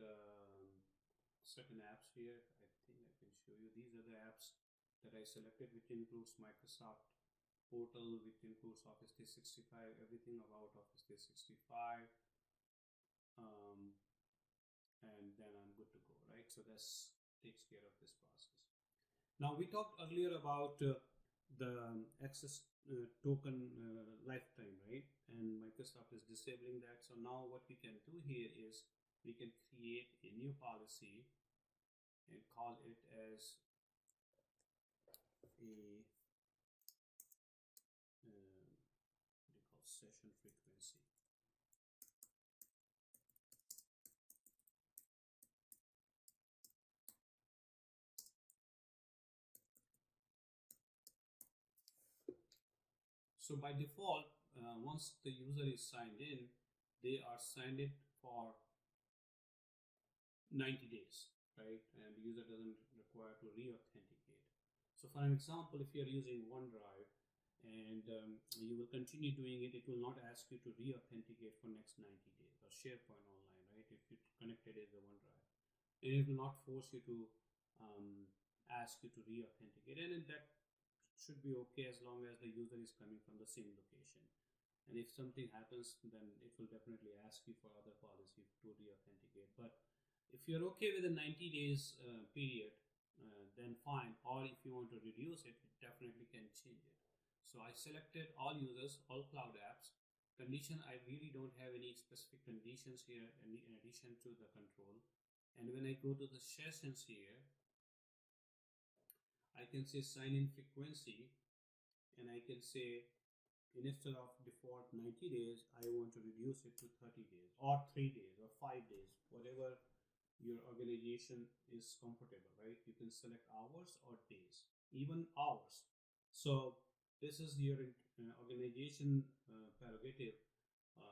certain apps here. I think I can show you. These are the apps that I selected, which includes Microsoft Portal, which includes Office 365, everything about Office 365. Um, and then I'm good to go, right? So that's takes care of this process. Now we talked earlier about the access token lifetime, right? And Microsoft is disabling that. So now what we can do here is we can create a new policy and call it as a what do you call session frequency. So by default, once the user is signed in, they are signed in for 90 days, right? And the user doesn't require to re-authenticate. So for an example, if you are using OneDrive and you will continue doing it, it will not ask you to re-authenticate for next 90 days, or SharePoint Online, right? If you connected it to OneDrive, and it will not force you to ask you to re-authenticate, and that should be okay as long as the user is coming from the same location. And if something happens, then it will definitely ask you for other policy to re-authenticate. But if you're okay with the 90 days period, then fine. Or if you want to reduce it, you definitely can change it. So I selected all users, all cloud apps. Condition, I really don't have any specific conditions here in addition to the control. And when I go to the sessions here, I can say sign in frequency, and I can say instead of default 90 days, I want to reduce it to 30 days or 3 days or 5 days, whatever your organization is comfortable, right? You can select hours or days, even hours. So this is your organization prerogative.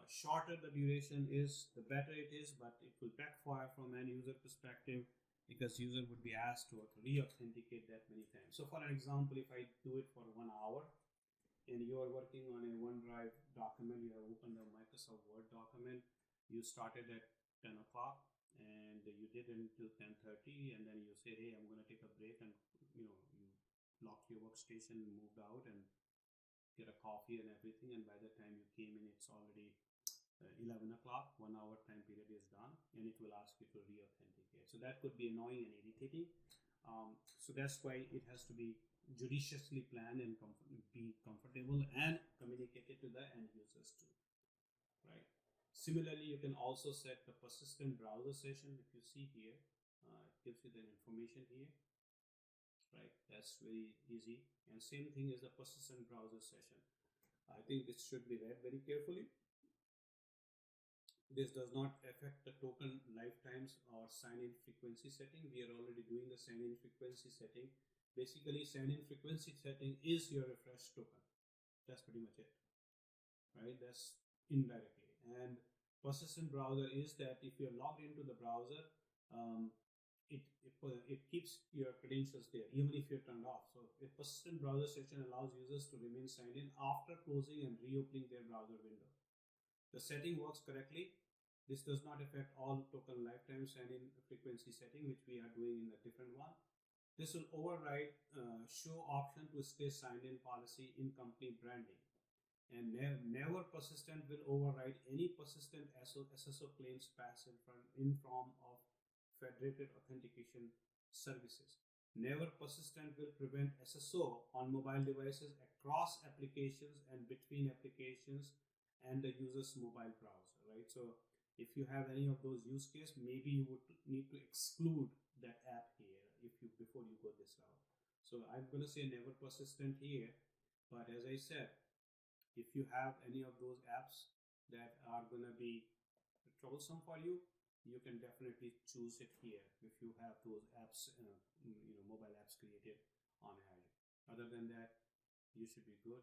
Shorter the duration is, the better it is, but it will backfire from an user perspective because user would be asked to re-authenticate that many times. So for an example, if I do it for 1 hour, and you are working on a OneDrive document, you have opened a Microsoft Word document, you started at 10 o'clock and you did it until 10:30, and then you say, hey, I'm going to take a break, and you locked your workstation, moved out and get a coffee and everything, and by the time you came in, it's already 11 o'clock, 1 hour time period is done, and it will ask you to re-authenticate. So that could be annoying and irritating. So that's why it has to be judiciously planned and be comfortable and communicated to the end users too, right? Similarly, you can also set the persistent browser session. If you see here, it gives you the information here, right? That's very easy. And same thing is the persistent browser session. I think this should be read very carefully. This does not affect the token lifetimes or sign-in frequency setting. We are already doing the sign-in frequency setting. Basically, sign-in frequency setting is your refresh token. That's pretty much it, right? That's indirectly. And persistent browser is that if you're logged into the browser, it keeps your credentials there, even if you're turned off. So a persistent browser session allows users to remain signed in after closing and reopening their browser window. The setting works correctly. This does not affect all token lifetime sign-in frequency setting, which we are doing in a different one. This will override show option to stay signed in policy in company branding. And never persistent will override any persistent SSO claims passed in form of federated authentication services. Never persistent will prevent SSO on mobile devices across applications and between applications and the user's mobile browser, right? So if you have any of those use cases, maybe you would need to exclude that app here before you go this route. So I'm going to say never persistent here, but as I said, if you have any of those apps that are going to be troublesome for you, you can definitely choose it here if you have those apps, mobile apps created on Azure. Other than that, you should be good.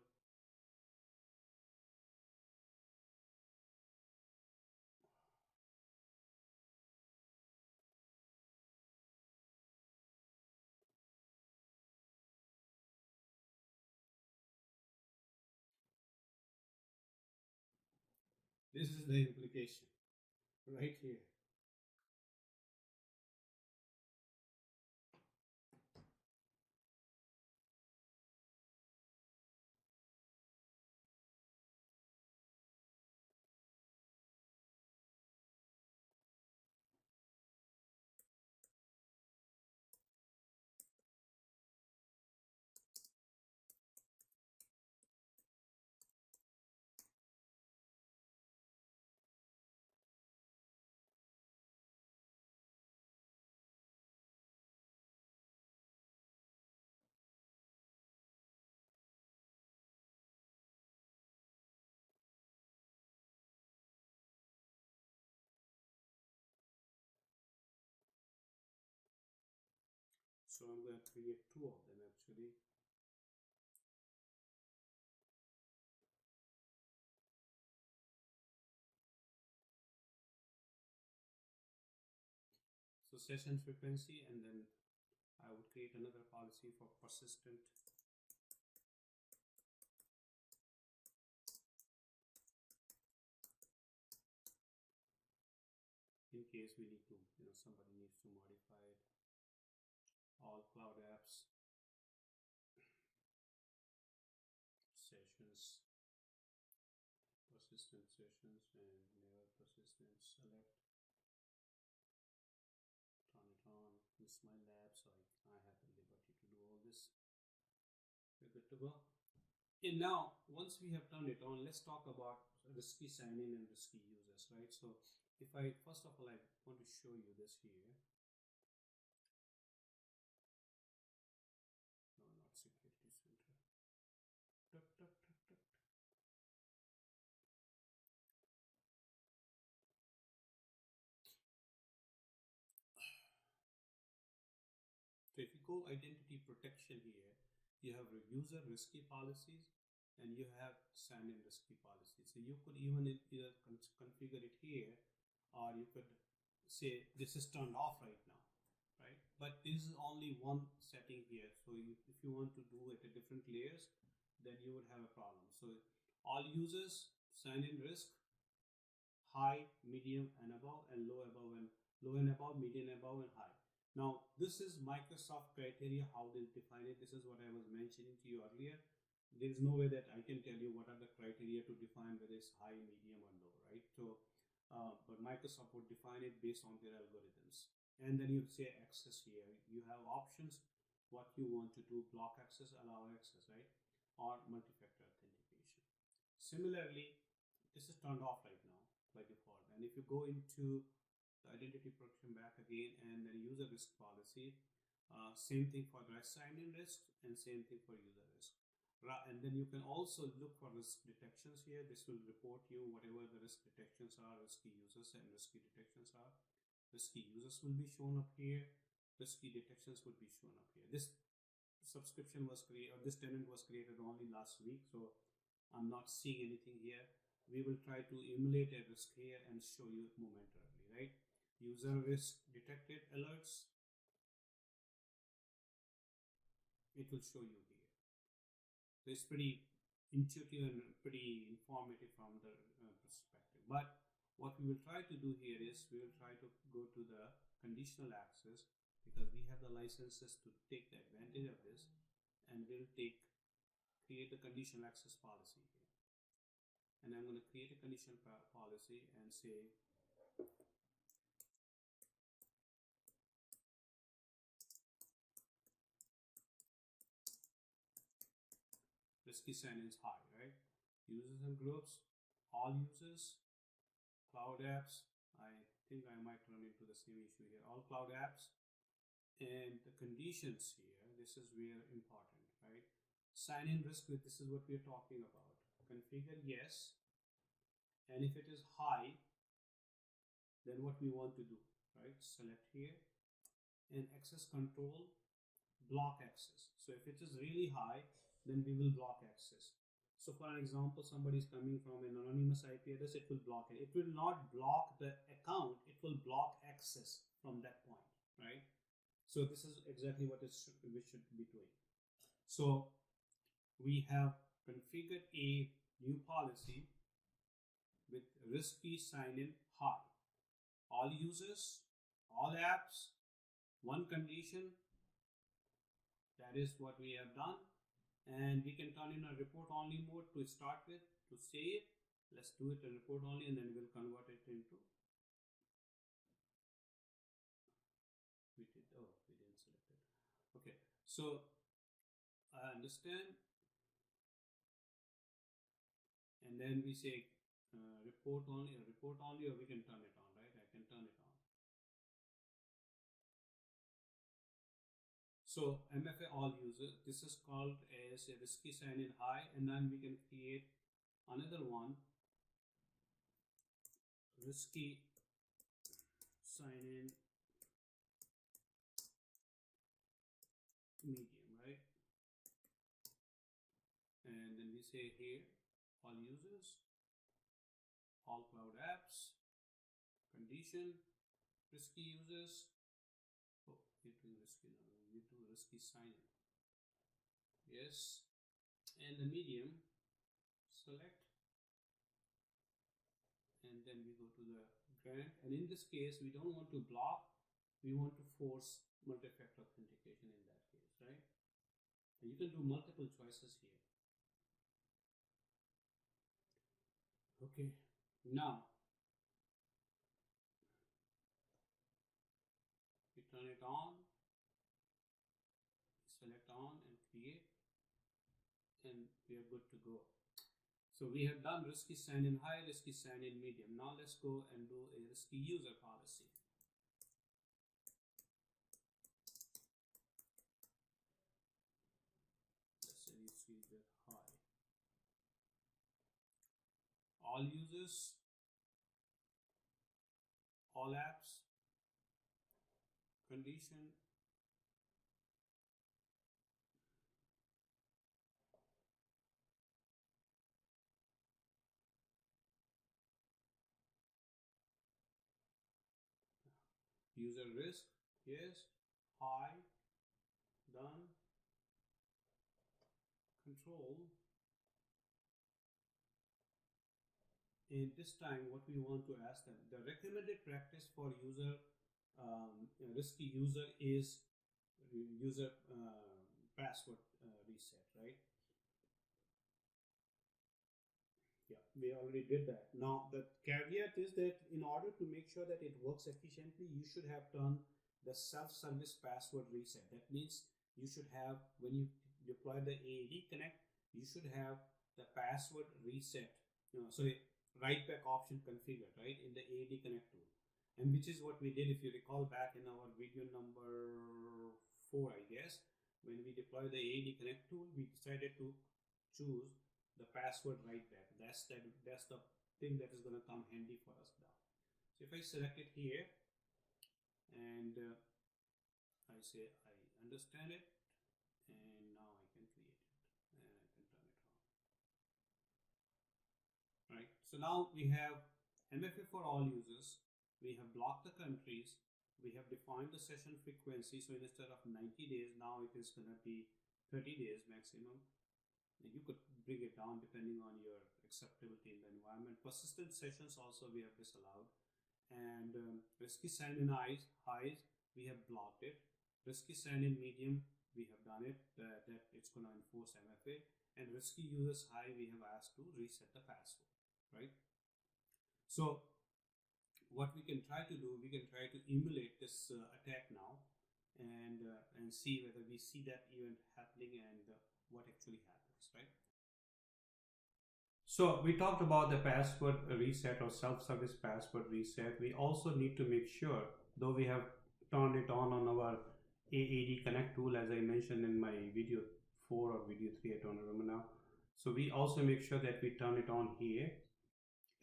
This is the implication right here. So I'm going to create two of them actually. So session frequency, and then I would create another policy for persistent in case we need to, somebody needs to modify it. All cloud apps, sessions, persistent sessions, and never persistent select. Turn it on. This is my lab, so I have the liberty to do all this. We're good to go. And now, once we have turned it on, let's talk about risky sign-in and risky users, right? So if I, first of all, I want to show you this here. No, not security center. Tuck, tuck, tuck, tuck. So if you go identity protection here, you have user risky policies and you have sign-in risky policies. So you could even either configure it here, or you could say this is turned off right now, right? But this is only one setting here. So if you want to do it at different layers, then you would have a problem. So all users, sign-in risk, high, medium and above, and low and above, medium above, and high. Now this is Microsoft criteria, how they define it. This is what I was mentioning to you earlier. There is no way that I can tell you what are the criteria to define whether it's high, medium or low, right? So but Microsoft would define it based on their algorithms. And then you say access here. You have options what you want to do: block access, allow access, right? Or multi-factor authentication. Similarly, this is turned off right now by default. And if you go into the identity protection back again and then user risk policy, same thing for the sign-in risk and same thing for user risk. And then you can also look for risk detections here. This will report you whatever the risk detections are, risky users and risky detections are. Risky users will be shown up here. Risky detections would be shown up here. This subscription was created, or this tenant was created only last week, so I'm not seeing anything here. We will try to emulate a risk here and show you momentarily, right? User risk detected alerts. It will show you here. So it's pretty intuitive and pretty informative from the perspective. But what we will try to do here is we will try to go to the conditional access, because we have the licenses to take the advantage of this, and we'll create a conditional access policy here. And I'm going to create a conditional policy and say risky sign is high, right? Users and groups, all users, cloud apps. I think I might run into the same issue here. All cloud apps, and the conditions here, this is where important, right? Sign in risk with, this is what we are talking about. Configure yes, and if it is high, then what we want to do, right? Select here, and access control, block access. So if it is really high, then we will block access. So for an example, somebody is coming from an anonymous IP address, it will block it. It will not block the account, it will block access from that point, right? So this is exactly what we should be doing. So we have configured a new policy with risky sign-in high. All users, all apps, one condition. That is what we have done. And we can turn in a report only mode to start with, to say it. Let's do it in report only, and then we'll convert it into. We didn't select it. Okay, so I understand. And then we say report only, or we can turn it on, right? I can turn it on. So MFA all users, this is called as a risky sign-in high, and then we can create another one, risky sign-in medium, right? And then we say here all users, all cloud apps, condition, risky users. Oh, we're doing risky now. We do risky sign-in. Yes, and the medium, select, and then we go to the grant. And in this case, we don't want to block, we want to force multi-factor authentication in that case, right? And you can do multiple choices here. Okay, now we turn it on, select on and create, and we are good to go. So we have done risky sign-in high, risky sign-in medium. Now let's go and do a risky user policy. Let's say risky user high. All users, all apps, condition, user risk, yes, high, done, control. And this time what we want to ask them, the recommended practice for user risky user is user password reset, right? Yeah, we already did that. Now the caveat is that in order to make sure that it works efficiently, you should have done the self-service password reset. That means you should have, when you deploy the AAD Connect, you should have the password reset, write back option configured, right, in the AAD Connect tool. And which is what we did, if you recall back in our video number 4, I guess, when we deployed the AAD Connect tool, we decided to choose the password write back. That's the thing that is going to come handy for us now. So if I select it here and I say I understand it, and now I can create it and I can turn it on. Right. So now we have MFA for all users. We have blocked the countries. We have defined the session frequency. So instead of 90 days, now it is going to be 30 days maximum. And you could bring it down depending on your acceptability in the environment. Persistent sessions also we have disallowed, and risky sign-in highs we have blocked it. Risky sign-in medium we have done it, that it's going to enforce MFA, and risky users high we have asked to reset the password, right? So what we can try to do, we can try to emulate this attack now, and see whether we see that event happening and what actually happens, right? So we talked about the password reset or self-service password reset. We also need to make sure, though we have turned it on our AAD Connect tool, as I mentioned in my video 4 or video 3, I don't remember now. So we also make sure that we turn it on here,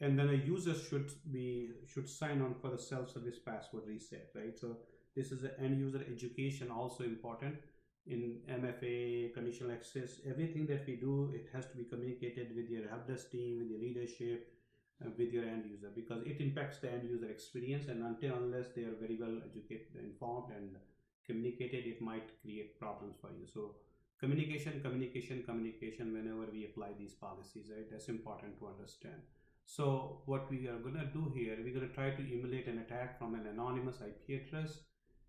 and then a user should sign on for the self-service password reset, right? So this is an end user education also important in MFA, conditional access. Everything that we do, it has to be communicated with your help desk team, with your leadership, with your end user, because it impacts the end user experience, and unless they are very well educated, informed and communicated, it might create problems for you. So communication whenever we apply these policies, right? That's important to understand. So what we are going to do here, we're going to try to emulate an attack from an anonymous IP address,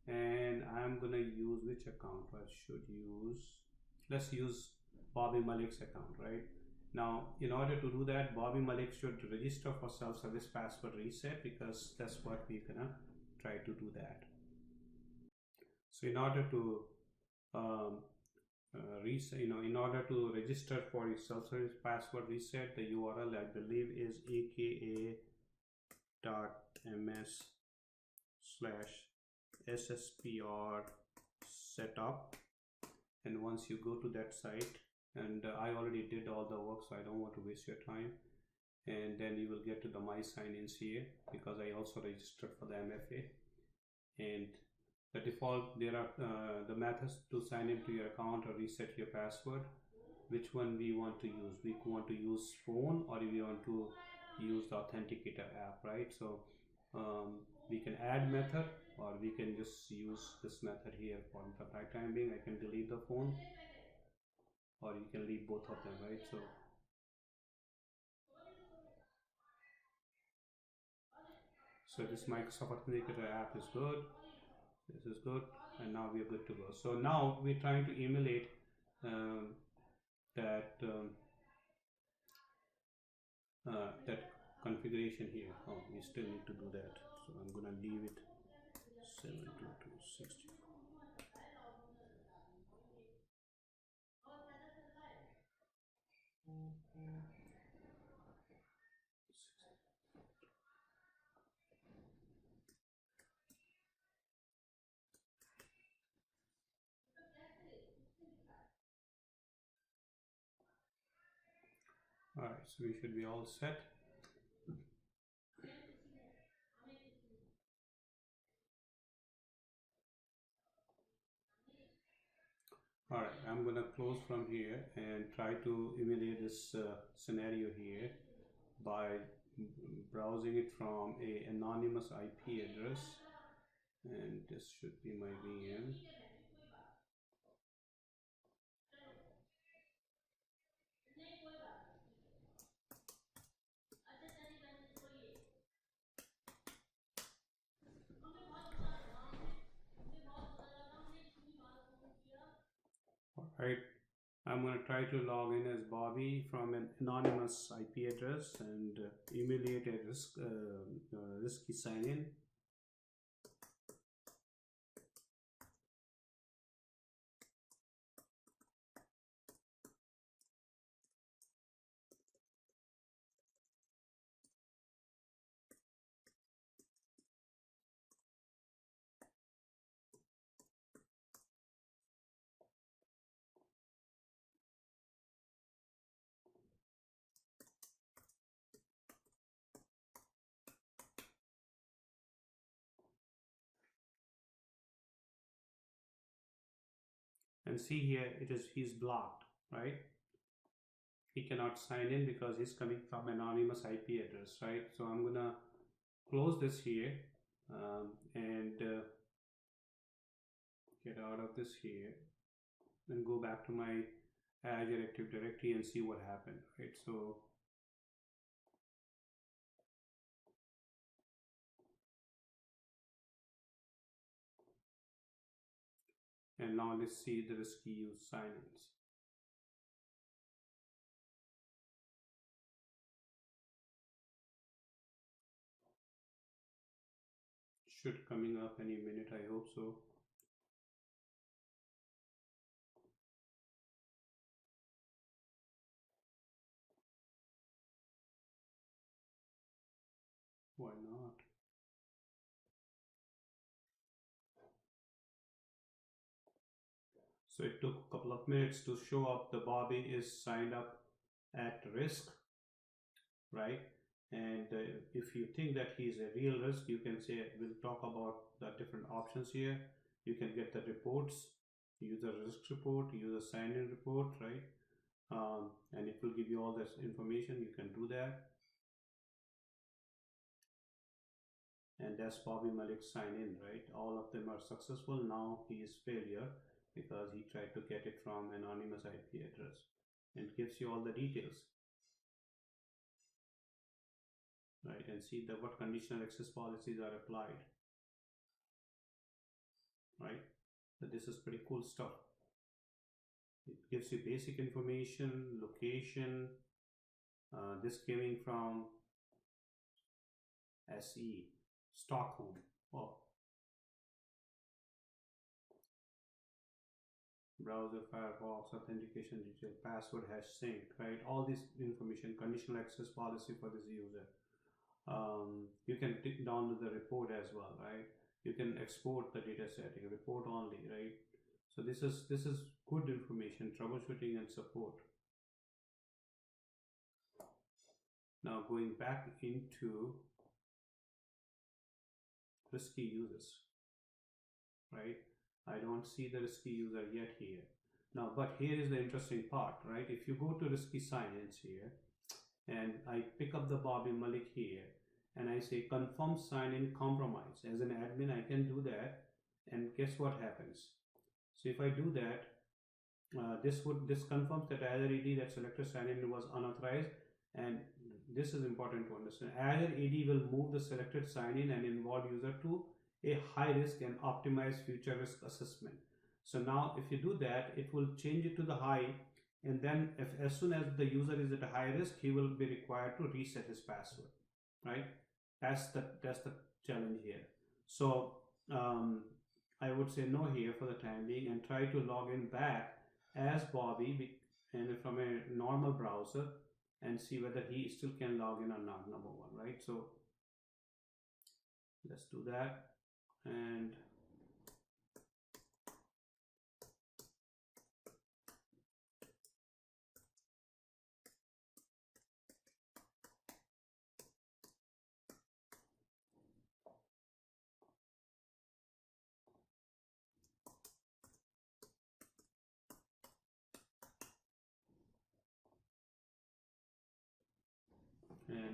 and I'm going to use which account I should use. Let's use Bobby Malik's account, right? Now, in order to do that, Bobby Malik should register for self-service password reset, because that's what we're going to try to do that. So in order to in order to register for your self-service password reset, the URL I believe is aka.ms/sspr setup, and once you go to that site, and I already did all the work, so I don't want to waste your time, and then you will get to the my sign-ins here, because I also registered for the MFA, and the default, there are the methods to sign into your account or reset your password. Which one we want to use? We want to use phone, or we want to use the Authenticator app, right? So we can add method, or we can just use this method here for the time being. I can delete the phone, or you can leave both of them, right? So this Microsoft Authenticator app is good. This is good, and now we are good to go. So now we're trying to emulate that configuration here. Oh, we still need to do that, so I'm gonna leave it 722.64. All right, so we should be all set. All right, I'm gonna close from here and try to emulate this scenario here by browsing it from a anonymous IP address, and this should be my VM. Alright, I'm going to try to log in as Bobby from an anonymous IP address and emulate a risky sign-in. And see here, he's blocked, right? He cannot sign in because he's coming from anonymous IP address, right? So I'm gonna close this here and get out of this here and go back to my Azure Active Directory and see what happened, right? So And now let's see the risky use sign-ins. Should coming up any minute, I hope so. Why not? So it took a couple of minutes to show up the Bobby is signed up at risk, right? And if you think that he's a real risk, you can say, we'll talk about the different options here. You can get the reports, user risk report, user sign-in report, right? And it will give you all this information. You can do that. And that's Bobby Malik sign in, right? All of them are successful. Now he is failure because he tried to get it from anonymous IP address, and gives you all the details, right? And see the what conditional access policies are applied, right? So this is pretty cool stuff. It gives you basic information, location. This coming from SE Stockholm. Oh, browser, Firefox, authentication detail, password, hash sync, right? All this information, conditional access policy for this user. You can download the report as well, right? You can export the data setting, report only, right? So this is good information, troubleshooting and support. Now going back into risky users, right? I don't see the risky user yet here. Now, but here is the interesting part, right? If you go to risky sign-ins here, and I pick up the Bobby Malik here, and I say confirm sign-in compromise. As an admin, I can do that, and guess what happens? So if I do that, this confirms that Azure AD that selected sign-in was unauthorized, and this is important to understand. Azure AD will move the selected sign-in and involve user to a high risk and optimize future risk assessment. So now if you do that, it will change it to the high, and then if as soon as the user is at a high risk, he will be required to reset his password, right? That's the challenge here. So I would say no here for the time being, and try to log in back as Bobby and from a normal browser, and see whether he still can log in or not, number one, right? So let's do that. And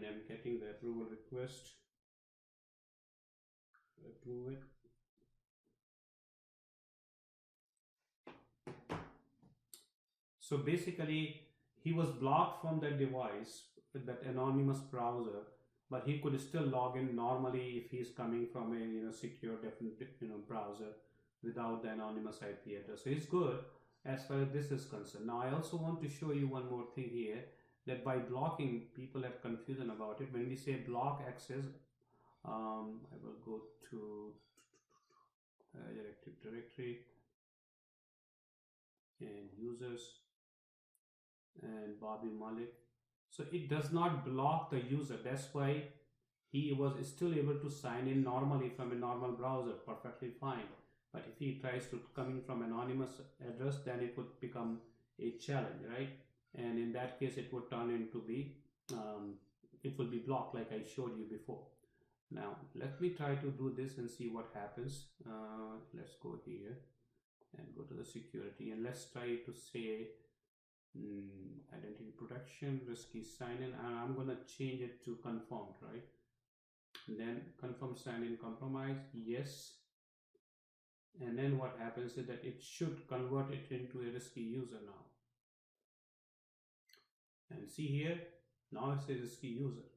I'm getting the approval request. Approve it. So basically, he was blocked from that device with that anonymous browser, but he could still log in normally if he's coming from a secure browser without the anonymous IP address. So it's good as far as this is concerned. Now I also want to show you one more thing here, that by blocking, people have confusion about it. When we say block access, I will go to Active Directory and users and Bobby Malik. So it does not block the user. That's why he was still able to sign in normally from a normal browser, perfectly fine. But if he tries to come in from anonymous address, then it would become a challenge, right? And in that case, it would turn into be, it will be blocked like I showed you before. Now, let me try to do this and see what happens. Let's go here and go to the security, and let's try to say identity protection, risky sign-in, and I'm going to change it to confirmed, right? And then confirm sign-in compromise, yes. And then what happens is that it should convert it into a risky user now. And see here, now it's a risky user.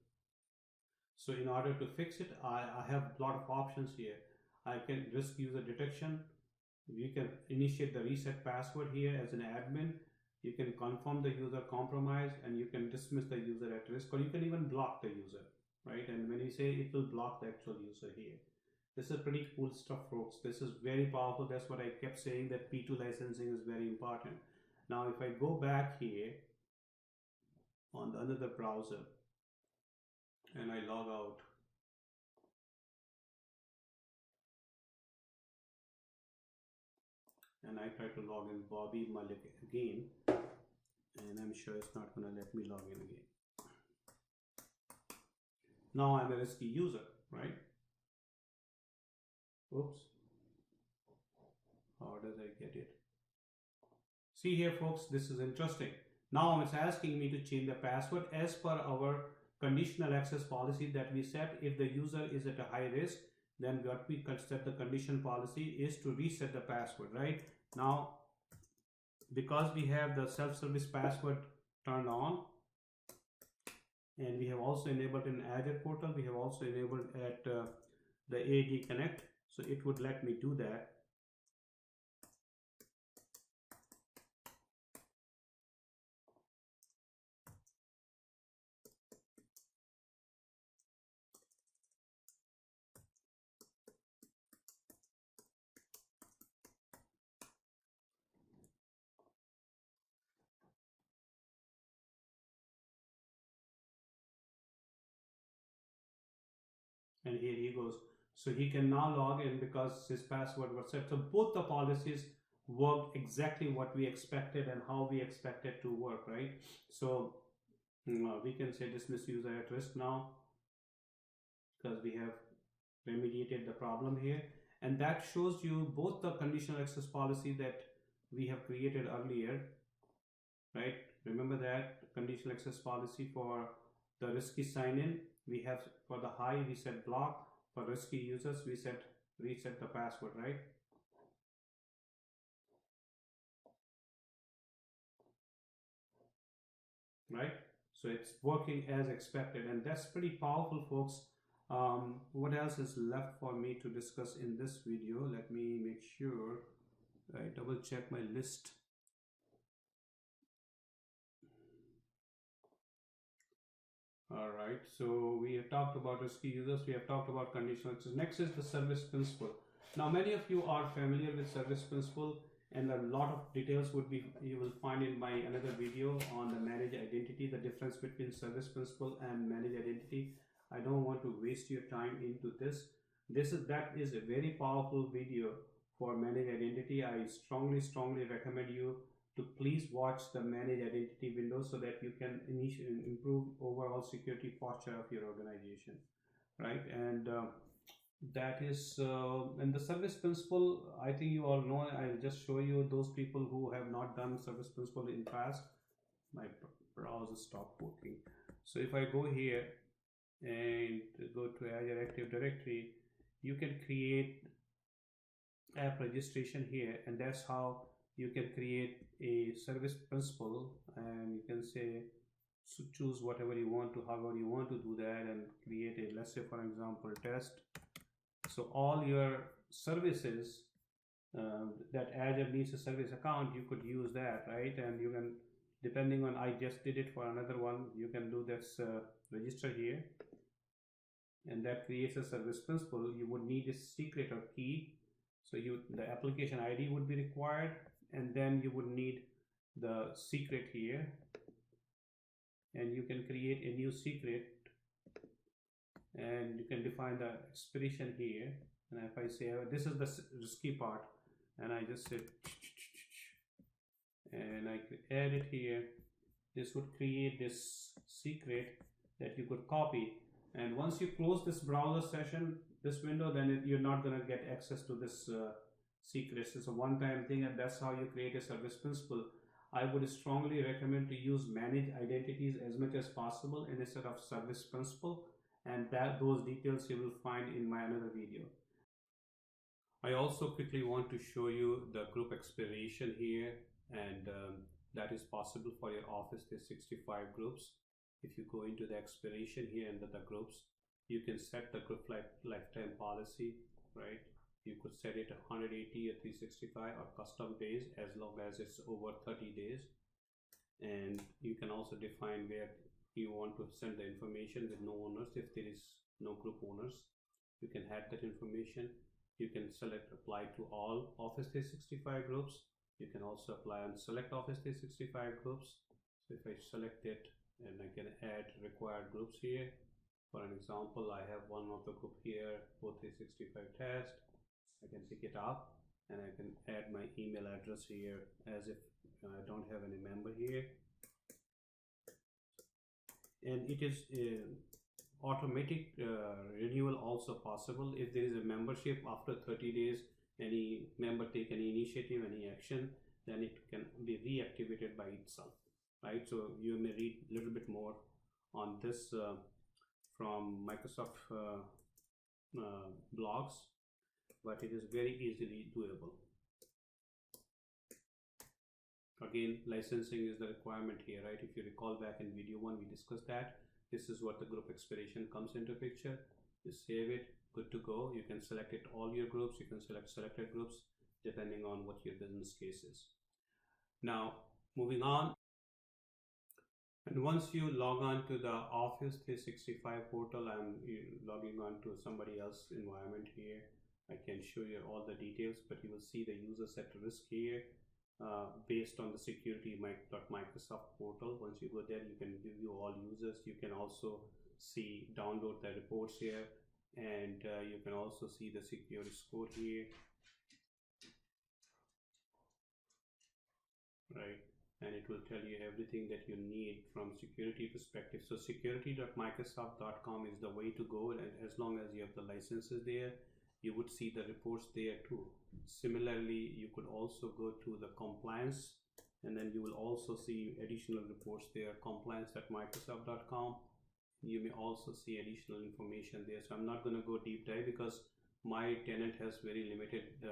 So in order to fix it, I have a lot of options here. I can risk user detection, You can initiate the reset password here as an admin. You can confirm the user compromised, and you can dismiss the user at risk, or you can even block the user, right? And when you say it will block the actual user here. This is pretty cool stuff, folks. This is very powerful. That's what I kept saying, that P2 licensing is very important. Now, if I go back here on the another browser and I log out, and I try to log in Bobby Malik again, and I'm sure it's not going to let me log in again. Now I'm a risky user, right? Oops. How does I get it? See here, folks, this is interesting. Now it's asking me to change the password as per our conditional access policy that we set. If the user is at a high risk, then what we set the condition policy is to reset the password, right? Now, because we have the self-service password turned on, and we have also enabled in Azure portal, we have also enabled at the AD Connect, so it would let me do that. And here he goes. So he can now log in because his password was set. So both the policies work exactly what we expected and how we expected to work, right? So we can say dismiss user at risk now because we have remediated the problem here. And that shows you both the conditional access policy that we have created earlier, right? Remember that conditional access policy for the risky sign-in, we have for the high we set block, for risky users we set reset the password, right? Right, so it's working as expected, and that's pretty powerful, folks. What else is left for me to discuss in this video? Let me make sure I double check my list. All right, so we have talked about risky users, we have talked about conditional access. Next is the service principal. Now, many of you are familiar with service principal, and a lot of details would be you will find in my another video on the managed identity, the difference between service principal and managed identity. I don't want to waste your time into this. That is a very powerful video for managed identity. I strongly recommend you to please watch the manage identity window so that you can improve overall security posture of your organization, right? And that is and the service principal, I think you all know. I'll just show you those people who have not done service principal in past. My browser stopped working. So if I go here and go to Azure Active Directory, you can create app registration here, and that's how you can create a service principal, and you can say so choose whatever you want to, however you want to do that, and create a, let's say for example, test. So all your services that Azure needs a service account, you could use that, right? And you can, depending on, I just did it for another one, you can do this register here, and that creates a service principal. You would need a secret or key, so the application ID would be required, and then you would need the secret here, and you can create a new secret, and you can define the expiration here. And if I say this is the risky part, and I just say and I could add it here, this would create this secret that you could copy. And once you close this browser session, this window, then you're not going to get access to this secret. It's a one-time thing, and that's how you create a service principal. I would strongly recommend to use managed identities as much as possible instead of service principal, and those details you will find in my another video. I also quickly want to show you the group expiration here, and that is possible for your Office 365 groups. If you go into the expiration here under the groups, you can set the group lifetime policy, right? You could set it 180 or 365 or custom days as long as it's over 30 days. And you can also define where you want to send the information with no owners. If there is no group owners, you can add that information. You can select apply to all Office 365 groups. You can also apply on select Office 365 groups. So if I select it, and I can add required groups here. For an example, I have one of the group here, O365 test. I can pick it up and I can add my email address here as if I don't have any member here. And it is automatic renewal also possible. If there is a membership after 30 days, any member take any initiative, any action, then it can be reactivated by itself, right? So you may read a little bit more on this from Microsoft blogs, but it is very easily doable. Again, licensing is the requirement here, right? If you recall back in video 1, we discussed that. This is what the group expiration comes into picture. You save it, good to go. You can select it all your groups. You can select selected groups depending on what your business case is. Now, moving on. And once you log on to the Office 365 portal, I'm logging on to somebody else's environment here. I can show you all the details, but you will see the users at risk here. Based on the security.microsoft portal. Once you go there, you can view all users. You can also see, download the reports here, and you can also see the security score here, right? And it will tell you everything that you need from security perspective. So security.microsoft.com is the way to go, and as long as you have the licenses there, you would see the reports there too. Similarly, you could also go to the compliance, and then you will also see additional reports there, compliance.microsoft.com. You may also see additional information there. So I'm not going to go deep dive because my tenant has very limited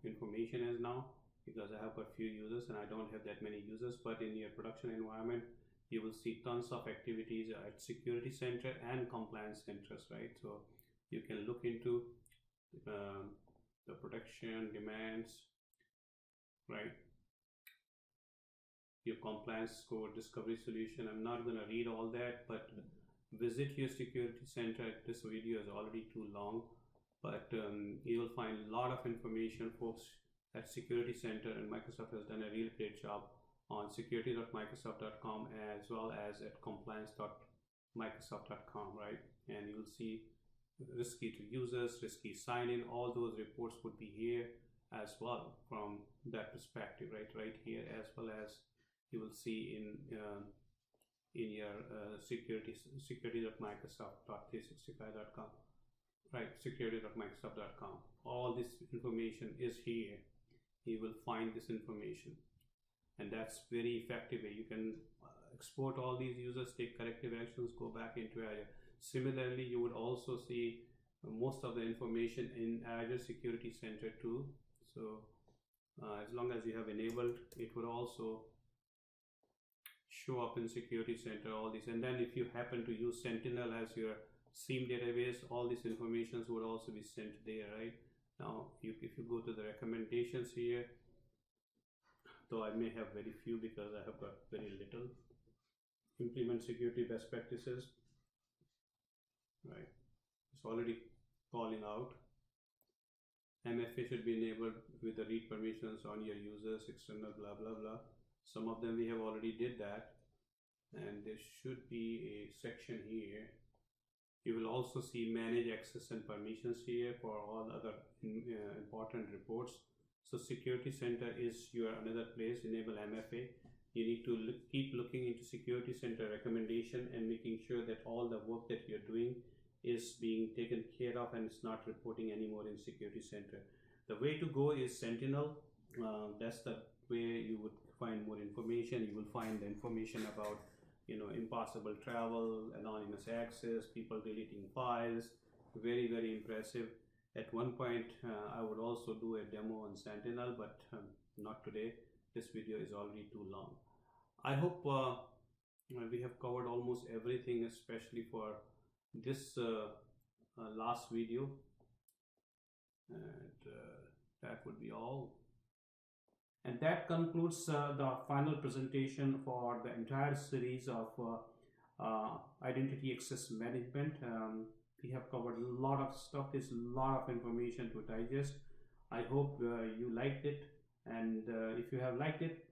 information as now, because I have a few users and I don't have that many users. But in your production environment, you will see tons of activities at security center and compliance centers, right? So you can look into the protection demands, right? Your compliance score, discovery solution. I'm not going to read all that, but visit your security center. This video is already too long, but you will find a lot of information, folks, at security center, and Microsoft has done a real great job on security.microsoft.com as well as at compliance.microsoft.com, right? And you will see risky to users, risky sign-in, all those reports would be here as well from that perspective, right here, as well as you will see in your security.microsoft.365.com, right? security.microsoft.com. All this information is here. You will find this information, and that's very effective. You can export all these users, take corrective actions, go back into Azure. Similarly, you would also see most of the information in Azure Security Center too. So as long as you have enabled, it would also show up in Security Center, all this. And then if you happen to use Sentinel as your SIEM database, all these informations would also be sent there, right? Now, if you go to the recommendations here, though I may have very few because I have got very little. Implement security best practices, right? It's already calling out. MFA should be enabled with the read permissions on your users, external, blah, blah, blah. Some of them we have already did that. And there should be a section here. You will also see manage access and permissions here for all other important reports. So Security Center is your another place. Enable MFA. You need to keep looking into Security Center recommendation and making sure that all the work that you're doing is being taken care of and it's not reporting anymore in Security Center. The way to go is Sentinel. That's the way you would find more information. You will find the information about, impossible travel, anonymous access, people deleting files. Very, very impressive. At one point, I would also do a demo on Sentinel, but not today. This video is already too long. I hope we have covered almost everything, especially for this last video. And that would be all. And that concludes the final presentation for the entire series of identity access management. We have covered a lot of stuff. There's a lot of information to digest. I hope you liked it, and if you have liked it,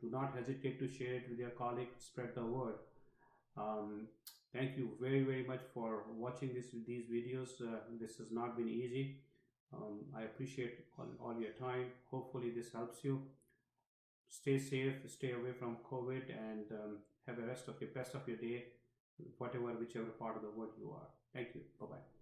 do not hesitate to share it with your colleagues. Spread the word. Thank you very much for watching these videos. This has not been easy. I appreciate all your time. Hopefully this helps you. Stay safe, stay away from COVID, and have the best of your day, whichever part of the world you are. Thank you. Bye bye.